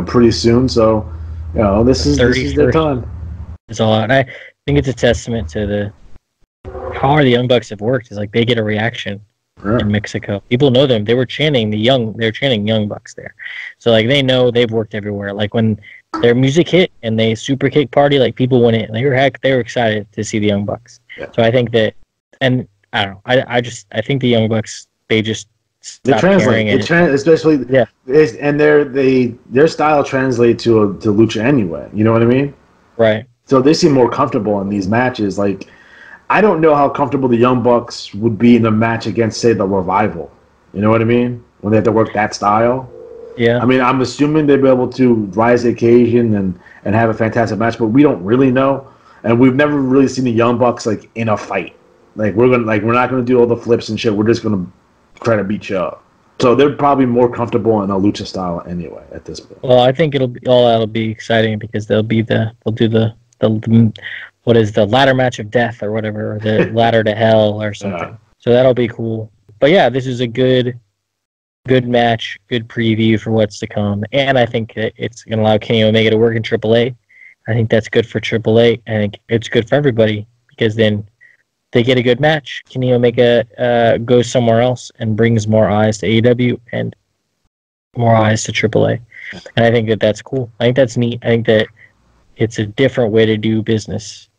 pretty soon. So this is their time. It's All Out. I think it's a testament to how hard the Young Bucks have worked. Is like they get a reaction in Mexico. People know them. They were chanting they're chanting Young Bucks there. So like they know they've worked everywhere. Like when their music hit and they super kick party, like people went in. They were excited to see the Young Bucks. Yeah. So I think that, and I don't know. I think the Young Bucks they translate. Especially and their style translates to lucha anyway. You know what I mean? Right. So they seem more comfortable in these matches. Like, I don't know how comfortable the Young Bucks would be in a match against, say, the Revival. You know what I mean? When they have to work that style. Yeah. I mean, I'm assuming they'll be able to rise the occasion and have a fantastic match, but we don't really know. And we've never really seen the Young Bucks like in a fight. Like we're not gonna do all the flips and shit. We're just gonna try to beat you up. So they're probably more comfortable in a lucha style anyway at this point. Well, I think it'll be exciting because they'll do the what is the ladder match of death or whatever, or the ladder to hell or something. Yeah. So that'll be cool. But yeah, this is a good match, good preview for what's to come. And I think that it's going to allow Kenny Omega to work in AAA. I think that's good for AAA. I think it's good for everybody because then they get a good match. Kenny Omega goes somewhere else and brings more eyes to AEW and more eyes to AAA. And I think that that's cool. I think that's neat. I think that it's a different way to do business.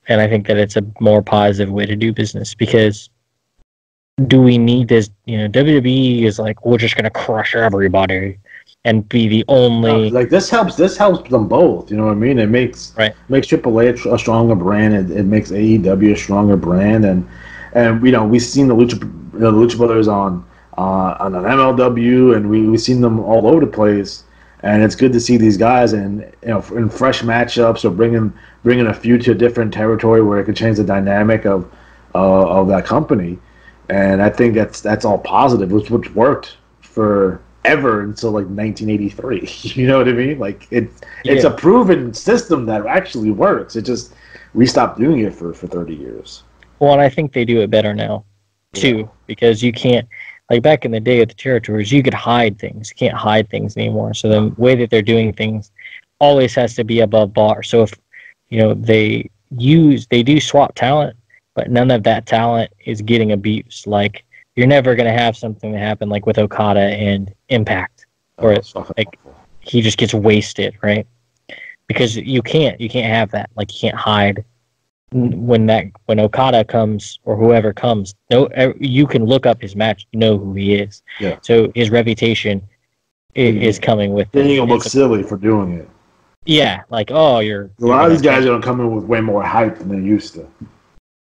And I think that it's a more positive way to do business because do we need this? WWE is like, we're just going to crush everybody and be the only. Like this helps them both. You know what I mean? It makes AAA a stronger brand. It makes AEW a stronger brand. And we've seen the Lucha Brothers on an MLW, and we've seen them all over the place. And it's good to see these guys in fresh matchups or bringing a feud to a different territory where it could change the dynamic of that company. And I think that's all positive, which worked forever until like 1983. You know what I mean? Like it's a proven system that actually works. It just we stopped doing it for 30 years. Well, and I think they do it better now too, because you can't. Like back in the day at the territories, you could hide things. You can't hide things anymore. So the way that they're doing things always has to be above bar. So if they do swap talent, but none of that talent is getting abused. Like you're never going to have something that happen like with Okada and Impact, where like he just gets wasted, right? Because you can't have that. Like you can't hide. When Okada comes or whoever comes, you can look up his match, know who he is. Yeah. So his reputation is coming with. Then you look silly for doing it. Yeah, like, oh, you're A lot of these guys pay. are going to come in with way more hype than they used to.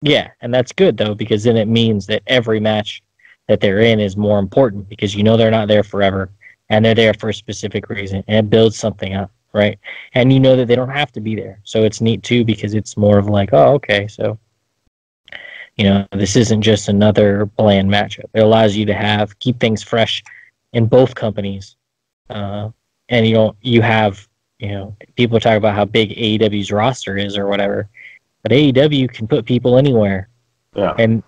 Yeah, and that's good though, because then it means that every match that they're in is more important because you know they're not there forever and they're there for a specific reason and it builds something up, right? And you know that they don't have to be there. So it's neat too because it's more of like, oh, okay, so this isn't just another bland matchup. It allows you to keep things fresh in both companies. And you have, people talk about how big AEW's roster is or whatever. But AEW can put people anywhere. Yeah. And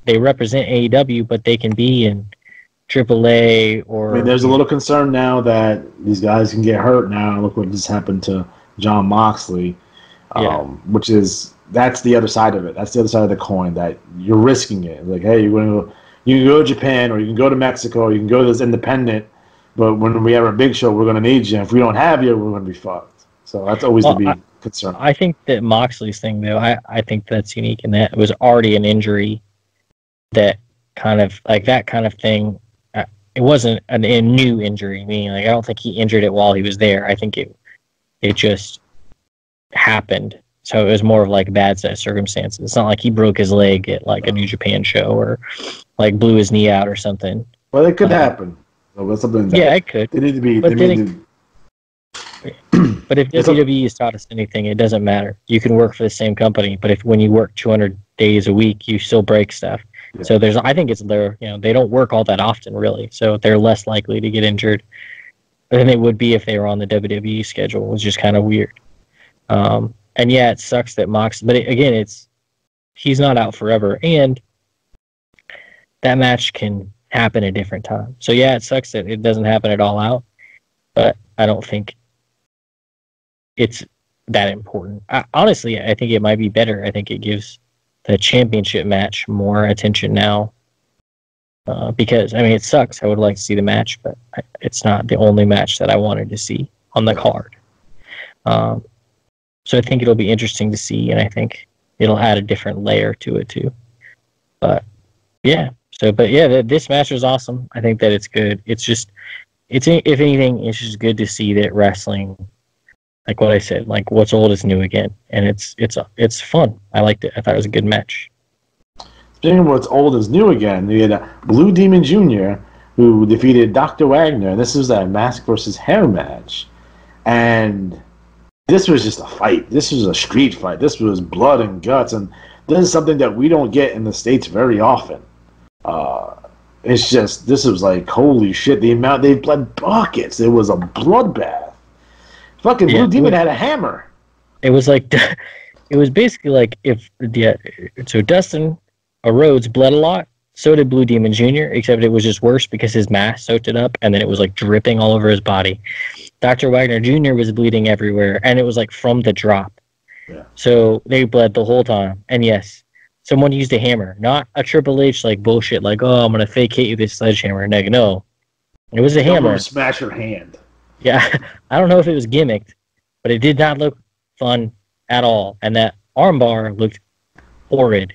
they represent AEW, but they can be in AAA or... I mean, there's a little concern now that these guys can get hurt now. Look what just happened to John Moxley, that's the other side of it. That's the other side of the coin, that you're risking it. Like, hey, you can go to Japan or you can go to Mexico or you can go to this independent, but when we have a big show, we're going to need you. If we don't have you, we're going to be fucked. So that's always to be concerned. I think that Moxley's thing, though, I think that's unique in that it was already an injury that kind of, like that kind of thing. It wasn't a new injury, meaning like I don't think he injured it while he was there. I think it just happened. So it was more of like bad set of circumstances. It's not like he broke his leg at like a New Japan show or like blew his knee out or something. Well, it could happen. It could. They need to be. But if WWE has taught us anything, it doesn't matter. You can work for the same company, but when you work 200 days a week, you still break stuff. Yeah. So I think they don't work all that often, really. So they're less likely to get injured than they would be if they were on the WWE schedule, which is kind of weird. And yeah, it sucks that but again, he's not out forever, and that match can happen at different times. So yeah, it sucks that it doesn't happen at All Out, but I don't think it's that important. Honestly, I think it might be better. I think it gives the championship match more attention now. Because, I mean, it sucks. I would like to see the match, but it's not the only match that I wanted to see on the card. So I think it'll be interesting to see, and I think it'll add a different layer to it too. But yeah, this match was awesome. I think that it's good. If anything, it's just good to see that wrestling, like what I said, like what's old is new again, and it's fun. I liked it. I thought it was a good match. Speaking of what's old is new again, we had Blue Demon Jr., who defeated Dr. Wagner. This was a mask versus hair match, and this was just a fight. This was a street fight. This was blood and guts, and this is something that we don't get in the States very often. This was like, holy shit, the amount they bled buckets. It was a bloodbath. Fucking Blue Demon had a hammer. It was like, it was basically like so Dustin Rhodes bled a lot. So did Blue Demon Jr., except it was just worse because his mask soaked it up, and then it was like dripping all over his body. Dr. Wagner Jr. was bleeding everywhere, and it was like from the drop. Yeah. So they bled the whole time. And yes, someone used a hammer, not a Triple H like bullshit, like, oh, I'm going to fake hit you with this sledgehammer. No, it was a hammer. Smash your hand. Yeah, I don't know if it was gimmicked, but it did not look fun at all. And that armbar looked horrid.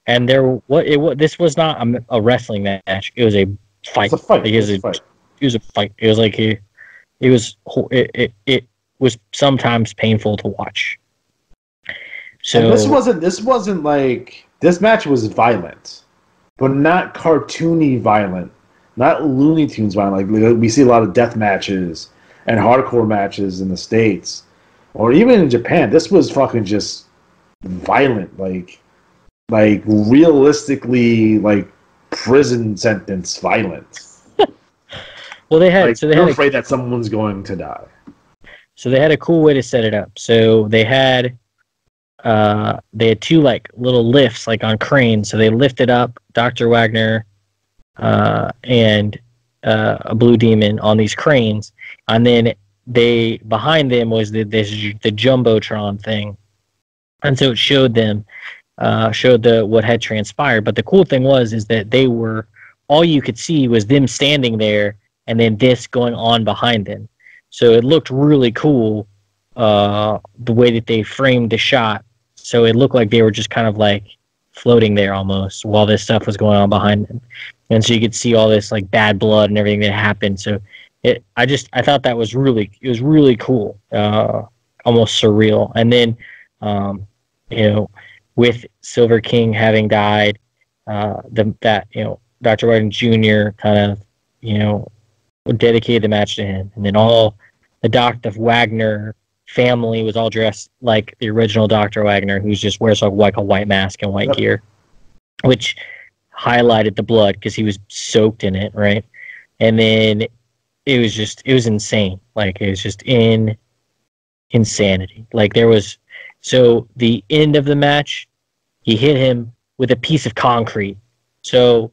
And this was not a wrestling match. It was a fight. It's a fight. It was a fight. It was like it was sometimes painful to watch. So and this wasn't like, this match was violent, but not cartoony violent, not Looney Tunes violent. Like we see a lot of death matches and hardcore matches in the States, or even in Japan. This was fucking just violent, like realistically, like prison sentence violence. Well, they had you're afraid that someone's going to die. So they had a cool way to set it up. So they had two like little lifts, like on cranes. So they lifted up Dr. Wagner and a Blue Demon on these cranes, and then behind them was the jumbotron thing, and so it showed what had transpired. But the cool thing was that all you could see was them standing there, and then this going on behind them. So it looked really cool, the way that they framed the shot. So it looked like they were just kind of like floating there almost while this stuff was going on behind them. And so you could see all this like bad blood and everything that happened. So I thought that was really cool. almost surreal. And then, you know, with Silver King having died, Dr. Wagner Jr. kind of, you know, dedicated the match to him, and then all the Dr. Wagner family was all dressed like the original Dr. Wagner, who just wears like a white mask and white gear, which highlighted the blood because he was soaked in it, right? And then it was insane. Like, it was just insanity. Like, so the end of the match, he hit him with a piece of concrete. So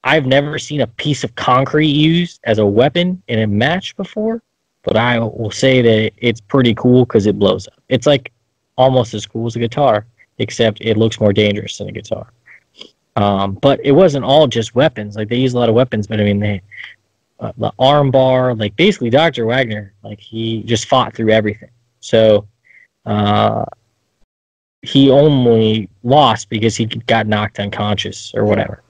I've never seen a piece of concrete used as a weapon in a match before, but I will say that it's pretty cool because it blows up. It's like almost as cool as a guitar, except it looks more dangerous than a guitar. But it wasn't all just weapons. Like, they use a lot of weapons, but I mean, the arm bar, like, basically Dr. Wagner, like, he just fought through everything. So he only lost because he got knocked unconscious or whatever.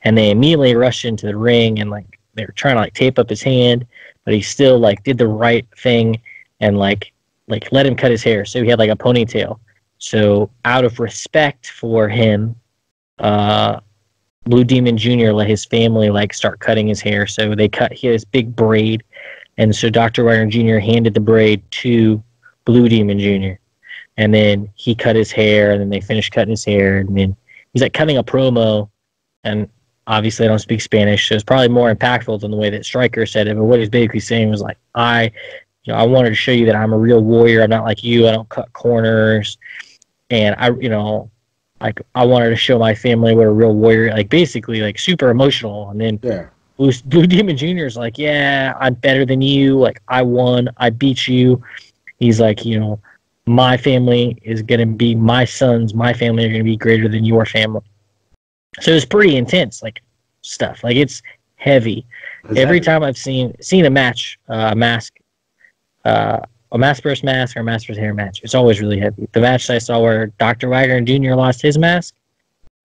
And they immediately rushed into the ring, and like, they were trying to like tape up his hand, but he still like did the right thing and like let him cut his hair. So he had like a ponytail. So out of respect for him, Blue Demon Jr. let his family like start cutting his hair. So they cut his big braid, and so Dr. Wagner Jr. handed the braid to Blue Demon Jr. And then he cut his hair, and then they finished cutting his hair, and then he's like cutting a promo. And obviously I don't speak Spanish, so it's probably more impactful than the way that Stryker said it. But what he's basically saying was like, I wanted to show you that I'm a real warrior. I'm not like you. I don't cut corners. And I wanted to show my family what a real warrior, like, basically like super emotional. And then Blue Demon Jr. is like, yeah, I'm better than you. Like, I won. I beat you. He's like, you know, my family is going to be, my family are going to be greater than your family. So it's pretty intense, like, stuff. Like, it's heavy. Every time I've seen a match, a mask versus mask or a mask versus hair match, it's always really heavy. The match I saw where Dr. Wagner Jr. lost his mask,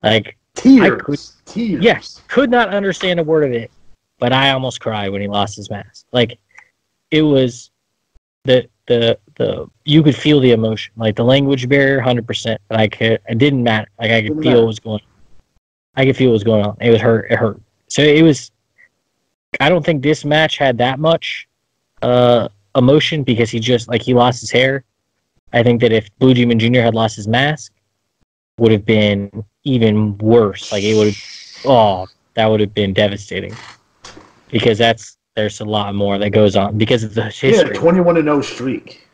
like, tears. Yes, could not understand a word of it, but I almost cried when he lost his mask. Like, it was you could feel the emotion, like the language barrier, 100%. But it didn't matter. Like, I could feel what was going on. It was hurt. It hurt. So it was. I don't think this match had that much emotion because he lost his hair. I think that if Blue Demon Jr. had lost his mask, would have been even worse. Like, that would have been devastating. Because there's a lot more that goes on because of the history. 21-0 streak.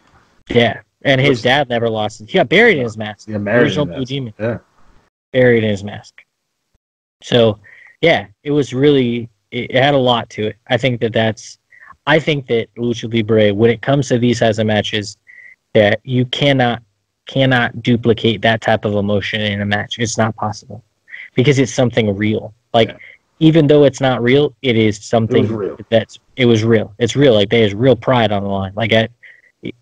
Yeah, and his dad never lost it. He got buried in his mask. Yeah, original Blue Demon. Yeah, buried in his mask. So, yeah, it was really. It had a lot to it. I think that Lucha Libre, when it comes to these types of matches, that you cannot duplicate that type of emotion in a match. It's not possible because it's something real. Like, even though it's not real, it is something it was real. It's real. Like, there's real pride on the line. Like,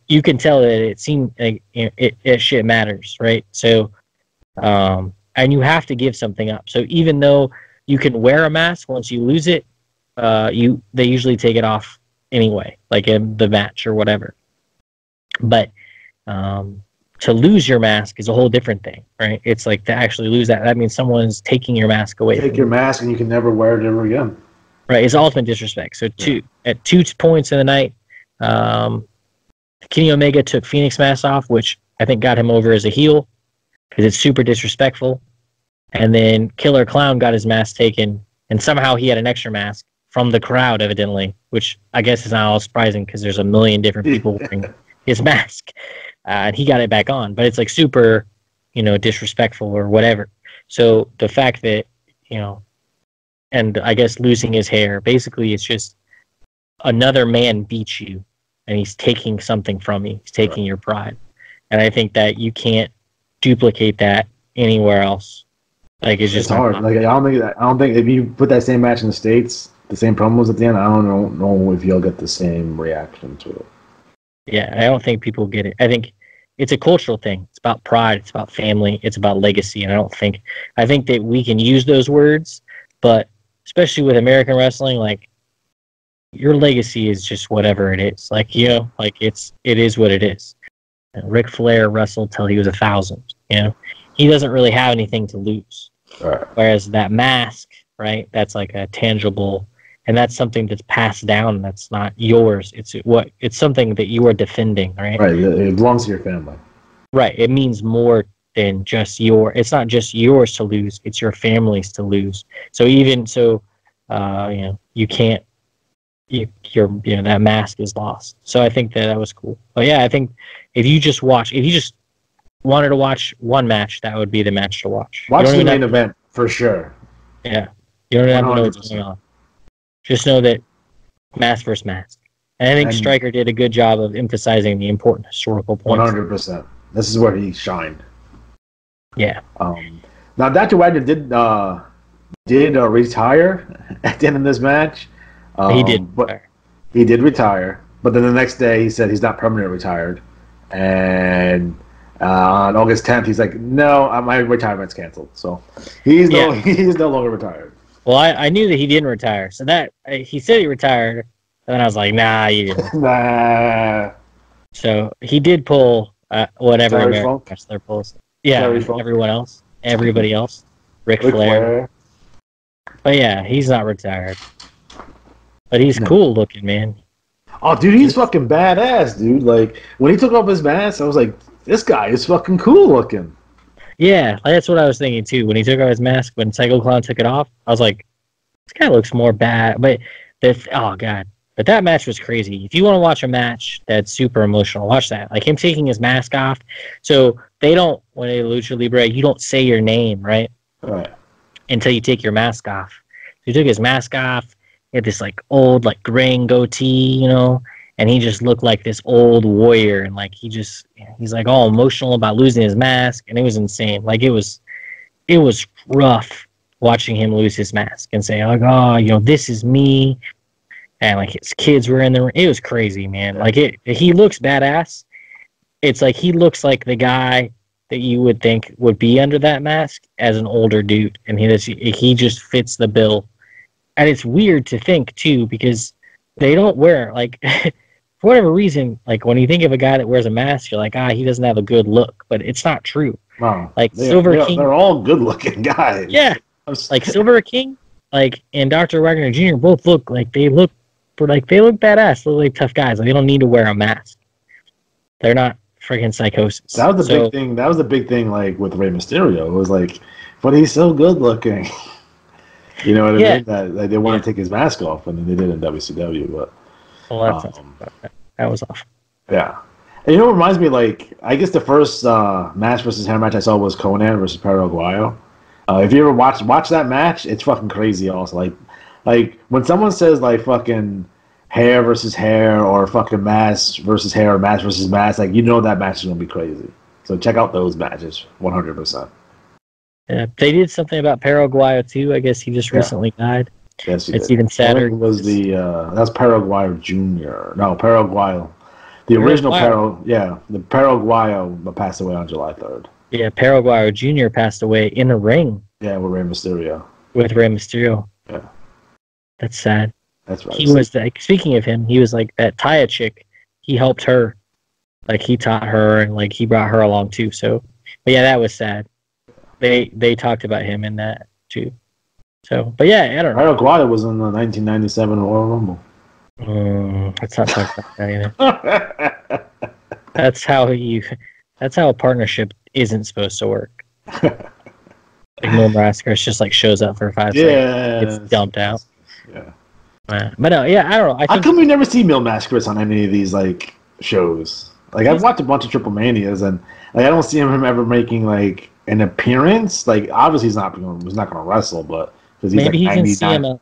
you can tell that it seemed like it shit matters, right? So, and you have to give something up. So even though you can wear a mask, once you lose it, they usually take it off anyway, like in the match or whatever. But to lose your mask is a whole different thing, right? It's like to actually lose that. That means someone's taking your mask away. Take your mask and you can never wear it ever again. Right. It's ultimate disrespect. So at 2 points in the night, Kenny Omega took Phoenix mask off, which I think got him over as a heel because it's super disrespectful. And then Killer Clown got his mask taken, and somehow he had an extra mask from the crowd, evidently, which I guess is not all surprising because there's a million different people wearing his mask. And he got it back on, but it's like super, disrespectful or whatever. So the fact that, and I guess losing his hair, basically it's just another man beats you and he's taking something from you. He's taking your pride. And I think that you can't duplicate that anywhere else. Like, it's just hard. Like, I don't think if you put that same match in the States, the same promos at the end, I don't know if you'll get the same reaction to it. Yeah, I don't think people get it. I think it's a cultural thing. It's about pride. It's about family. It's about legacy. And I think that we can use those words, but especially with American wrestling, like, your legacy is just whatever it is. Like, you know, like it is what it is. Ric Flair wrestled till he was 1,000. You know, he doesn't really have anything to lose. Right. Whereas that mask, right? That's like a tangible, and that's something that's passed down. That's not yours. It's something that you are defending, right? Right. It belongs to your family. Right. It means more than just it's not just yours to lose. It's your family's to lose. So even so, you know, you can't. You know, that mask is lost. So I think that was cool. But yeah, I think if you just wanted to watch one match, that would be the match to watch. Watch the main event for sure. Yeah, you don't have to know what's going on. Just know that mask versus mask. And I think Stryker did a good job of emphasizing the important historical points. 100%. This is where he shined. Yeah. Now, Dr. Wagner did retire at the end of this match. He did. But he did retire. But then the next day, he said he's not permanently retired. And on August 10th, he's like, "No, my retirement's canceled." So he's no longer retired. Well, I knew that he didn't retire. So that he said he retired, and then I was like, "Nah, you didn't." Nah. So he did pull whatever American wrestler pulls. Yeah, everybody else, Ric Flair. But yeah, he's not retired. But he's cool looking, man. Oh, dude, he's fucking badass, dude. Like, when he took off his mask, I was like, this guy is fucking cool looking. Yeah, that's what I was thinking, too. When he took off his mask, when Psycho Clown took it off, I was like, this guy looks more bad. But, oh, God. But that match was crazy. If you want to watch a match that's super emotional, watch that. Like, him taking his mask off. So, when they Lucha Libre, you don't say your name, right? Right. Until you take your mask off. So he took his mask off. He had this like old like graying goatee, you know, and he just looked like this old warrior, and like he's like all emotional about losing his mask, and it was insane. Like it was rough watching him lose his mask and say like, oh, you know, this is me, and like his kids were in there. It was crazy, man. Like he looks badass. It's like he looks like the guy that you would think would be under that mask as an older dude, and he just fits the bill. And it's weird to think, too, because they don't wear, like, for whatever reason, like, when you think of a guy that wears a mask, you're like, he doesn't have a good look. But it's not true. Wow. Like, Silver King. They're all good-looking guys. Yeah. Like, Silver King, like, and Dr. Wagner Jr. both look like they look badass. They look like tough guys. Like, they don't need to wear a mask. They're not freaking psychosis. That was the big thing. That was the big thing, like, with Rey Mysterio. It was like, but he's so good-looking. You know what I mean? That they want to take his mask off, and then they did in WCW. But that was awful. Yeah, and you know what reminds me? Like, I guess the first match versus hair match I saw was Conan versus Perro Aguayo. If you ever watch that match, it's fucking crazy. Also, like when someone says like fucking hair versus hair, or fucking mask versus hair, or mask versus mask, like you know that match is gonna be crazy. So check out those matches, 100%. Yeah, they did something about Perro Aguayo too. I guess he just recently died. Yes, it's even sadder. Was that's Perro Aguayo Jr. No, Perro Aguayo. The original Perro, the Perro Aguayo passed away on July 3rd. Yeah, Perro Aguayo Jr. passed away in a ring. Yeah, with Rey Mysterio. Yeah. That's sad. That's right. He was like, speaking of him, he was like that Taya chick. He helped her. Like he taught her, and like he brought her along too. So, but yeah, that was sad. They talked about him in that too. So, but yeah, I don't know. Perro Aguayo was in the 1997 Royal Rumble. Let's not talk about that either. That's how a partnership isn't supposed to work. Like Mil Mascara just like shows up for 5 seconds, gets dumped out. Yeah. But no, yeah, I don't know. How come we never see Mil Mascaras on any of these like shows? Like I've watched a bunch of TripleManias, and like I don't see him ever making like an appearance. Like obviously he's not going to wrestle, but because he's maybe like he's in CML.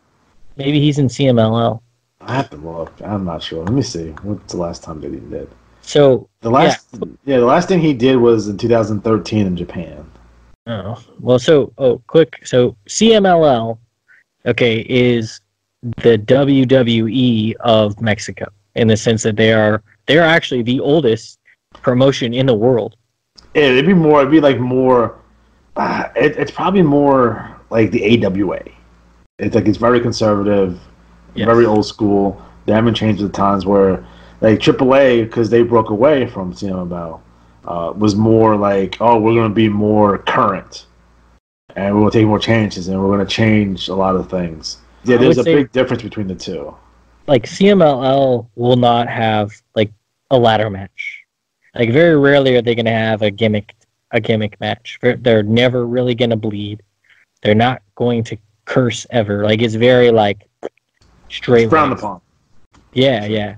Maybe he's in CMLL. I have to look. I'm not sure. Let me see. What's the last time that he did? So the last thing he did was in 2013 in Japan. Oh well. So quick. So CMLL, okay, is the WWE of Mexico in the sense that they're actually the oldest promotion in the world. It'd be like more. It's probably more like the AWA. It's like it's very conservative, very old school. They haven't changed the times where, like AAA, because they broke away from CMLL, was more like, oh, we're going to be more current, and we're going to take more chances, and we're going to change a lot of things. Yeah, there's a big difference between the two. Like CMLL will not have like a ladder match. Like very rarely are they going to have a gimmick match. They're never really going to bleed. They're not going to curse ever. Like it's very like straight. Frowned upon. Yeah, yeah.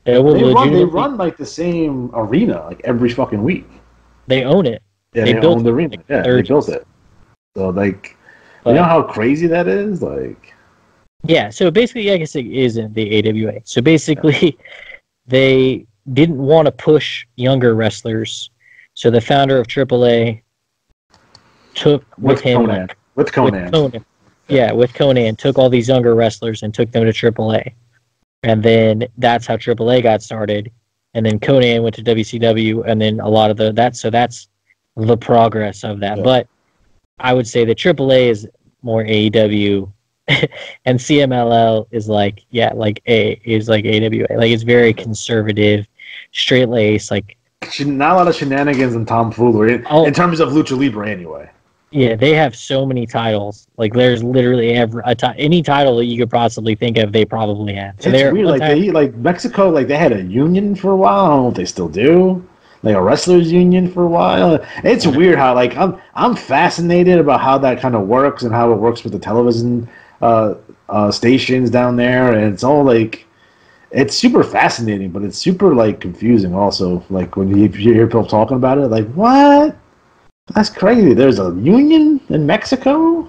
They run like the same arena like every fucking week. They own it. Yeah, they own the arena. Yeah, they built it. So like, you know how crazy that is? Like, yeah. So basically, I guess it isn't the AWA. So basically, they didn't want to push younger wrestlers. So the founder of AAA took with Conan. Yeah, with Conan, took all these younger wrestlers and took them to AAA. And then that's how AAA got started. And then Conan went to WCW, and then a lot of so that's the progress of that. Yeah. But I would say that AAA is more AEW, and CMLL is like AWA. Like it's very conservative, straight lace. Like not a lot of shenanigans and tomfoolery in terms of lucha libre, anyway. Yeah, they have so many titles. Like, there's literally any title that you could possibly think of, they probably have. So it's weird. Like Mexico, like they had a union for a while. I don't know if they still do. Like a wrestlers union for a while. It's weird how like I'm fascinated about how that kind of works and how it works with the television stations down there. And it's all like it's super fascinating, but it's super like confusing also. Like when you hear people talking about it, like what? That's crazy. There's a union in Mexico?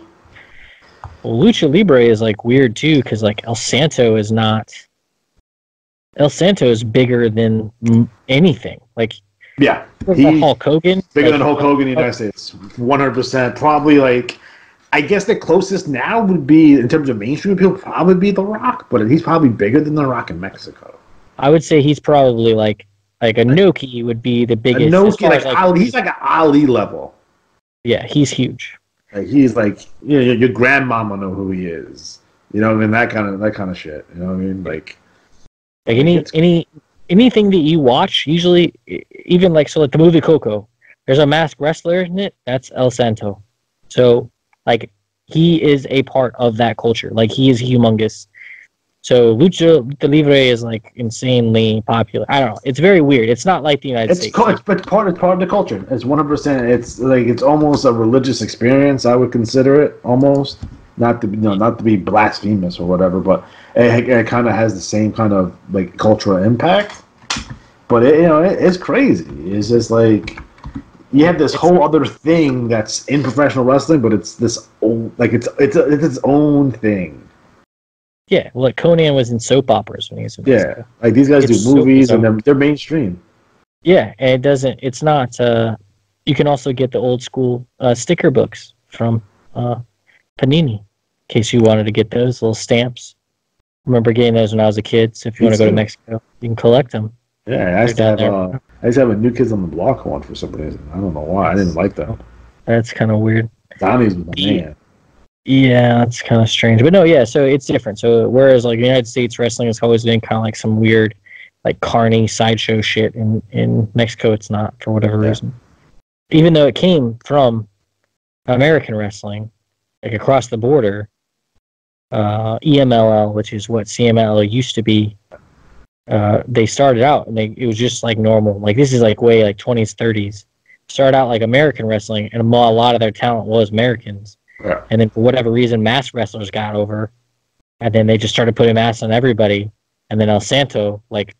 Well, Lucha Libre is like weird too, because like El Santo is bigger than anything. Like, yeah, he's Hulk Hogan. Bigger than Hulk Hogan in the United States. 100%. Probably like, I guess the closest now would be, in terms of mainstream people, probably be The Rock, but he's probably bigger than The Rock in Mexico. I would say he's probably like Inoki would be the biggest. Inoki, Ali, he's like an Ali level. Yeah, he's huge. Like he's like, you know, your grandmama know who he is. You know what I mean? That kind of shit. You know what I mean? Like anything that you watch, usually, even like so, like the movie Coco, there's a masked wrestler in it. That's El Santo. So like he is a part of that culture. Like he is humongous. So Lucha Libre is like insanely popular. I don't know. It's very weird. It's not like the United States. It's part of the culture. It's 100%. It's like it's almost a religious experience. I would consider it almost not to be blasphemous or whatever, but it kind of has the same kind of like cultural impact. But it's crazy. It's just like you have this whole other thing that's in professional wrestling, but it's this it's its own thing. Yeah, well, like Conan was in soap operas when he was in Mexico. Yeah, like these guys do movies and they're mainstream. Yeah, and it's not, you can also get the old school sticker books from Panini, in case you wanted to get those little stamps. I remember getting those when I was a kid, so if you want to go to Mexico, you can collect them. Yeah, I used to have a New Kids on the Block one for some reason. I don't know why. I didn't like that. That's kind of weird. Donnie's was my man. Yeah, that's kind of strange. But no, yeah, so it's different. So whereas like United States wrestling has always been kind of like some weird like carny sideshow shit, in Mexico it's not, for whatever reason. Even though it came from American wrestling, like across the border, EMLL, which is what CMLL used to be, they started out and it was just like normal. Like this is like way like 20s, 30s. Started out like American wrestling, and a lot of their talent was Americans. Yeah. And then for whatever reason, masked wrestlers got over, and then they just started putting masks on everybody. And then El Santo like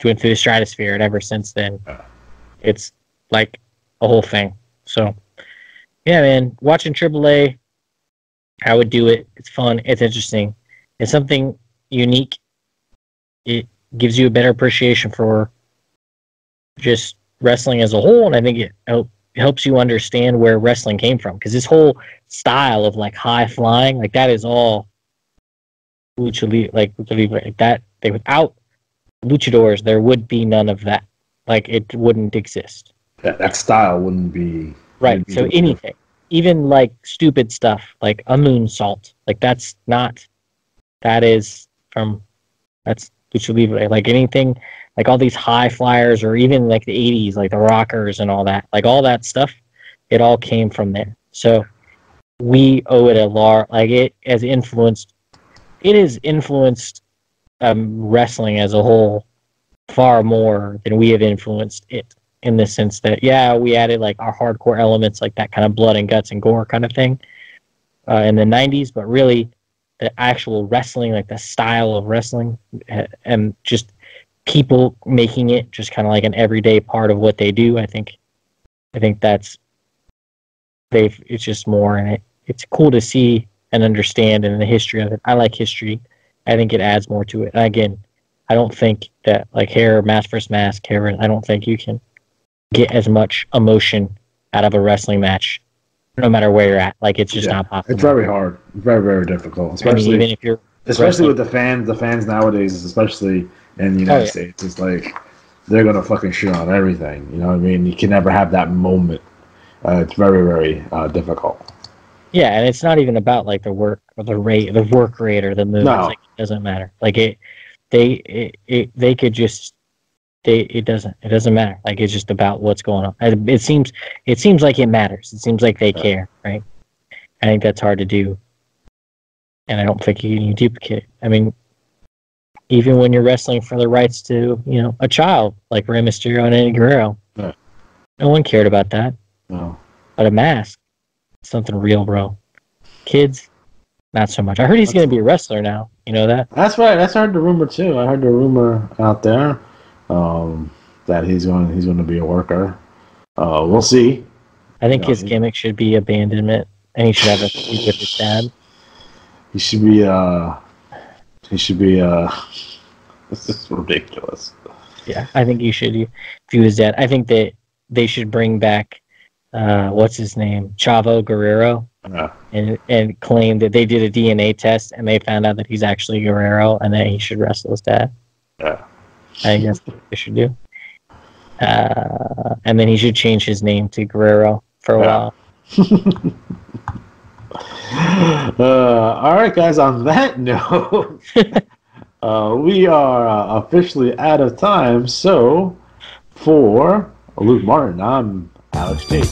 went through the stratosphere, and ever since then, it's like a whole thing. So, yeah, man, watching AAA, I would do it. It's fun. It's interesting. It's something unique. It gives you a better appreciation for just wrestling as a whole, and I think it helps you understand where wrestling came from, because this whole style of like high flying, like that is all lucha libre. Like that, without luchadors, there would be none of that. Like it wouldn't exist. That style wouldn't be right. So anything, even like stupid stuff like a moonsault, like that is from That's Lucha Libre. Like anything, like all these high flyers, or even like the '80s, like the Rockers and all that. Like all that stuff, it all came from there. So we owe it a lot. Like it has influenced. It has influenced wrestling as a whole far more than we have influenced it. In the sense that, yeah, we added like our hardcore elements, like that kind of blood and guts and gore kind of thing in the '90s, but really the actual wrestling, like the style of wrestling, and just people making it just kind of like an everyday part of what they do. I think that's it's just more, and it's cool to see and understand, and the history of it. I like history. I think it adds more to it. And again, I don't think that like hair, mask versus mask, hair. I don't think you can get as much emotion out of a wrestling match, no matter where you're at. Like it's just not possible. It's very hard, very very difficult, especially even if you're with the fans nowadays, especially in the United States. It's like they're gonna fucking shit on everything. You know what I mean? You can never have that moment. It's very very difficult. Yeah, and it's not even about like the work or the work rate or the moves. No. Like, it doesn't matter. Like they could just. It doesn't matter. Like it's just about what's going on. It seems like it matters. It seems like they care, right? I think that's hard to do, and I don't think you can duplicate it. I mean, even when you're wrestling for the rights to a child like Rey Mysterio and Eddie Guerrero, no one cared about that. No, but a mask, something real, bro. Kids, not so much. I heard he's going to be a wrestler now. You know that? That's right. That's heard the rumor too. I heard the rumor out there. That he's going to be a worker. We'll see. I think his gimmick should be abandonment, and he should have a feud with his dad. He should be. This is ridiculous. Yeah, I think he should feud his dad. I think that they should bring back what's his name, Chavo Guerrero, and claim that they did a DNA test and they found out that he's actually Guerrero, and that he should wrestle his dad. Yeah. I think that's what they should do. And then he should change his name to Guerrero for a while. All right, guys, on that note, we are officially out of time. So, for Luke Martin, I'm Alex Tate.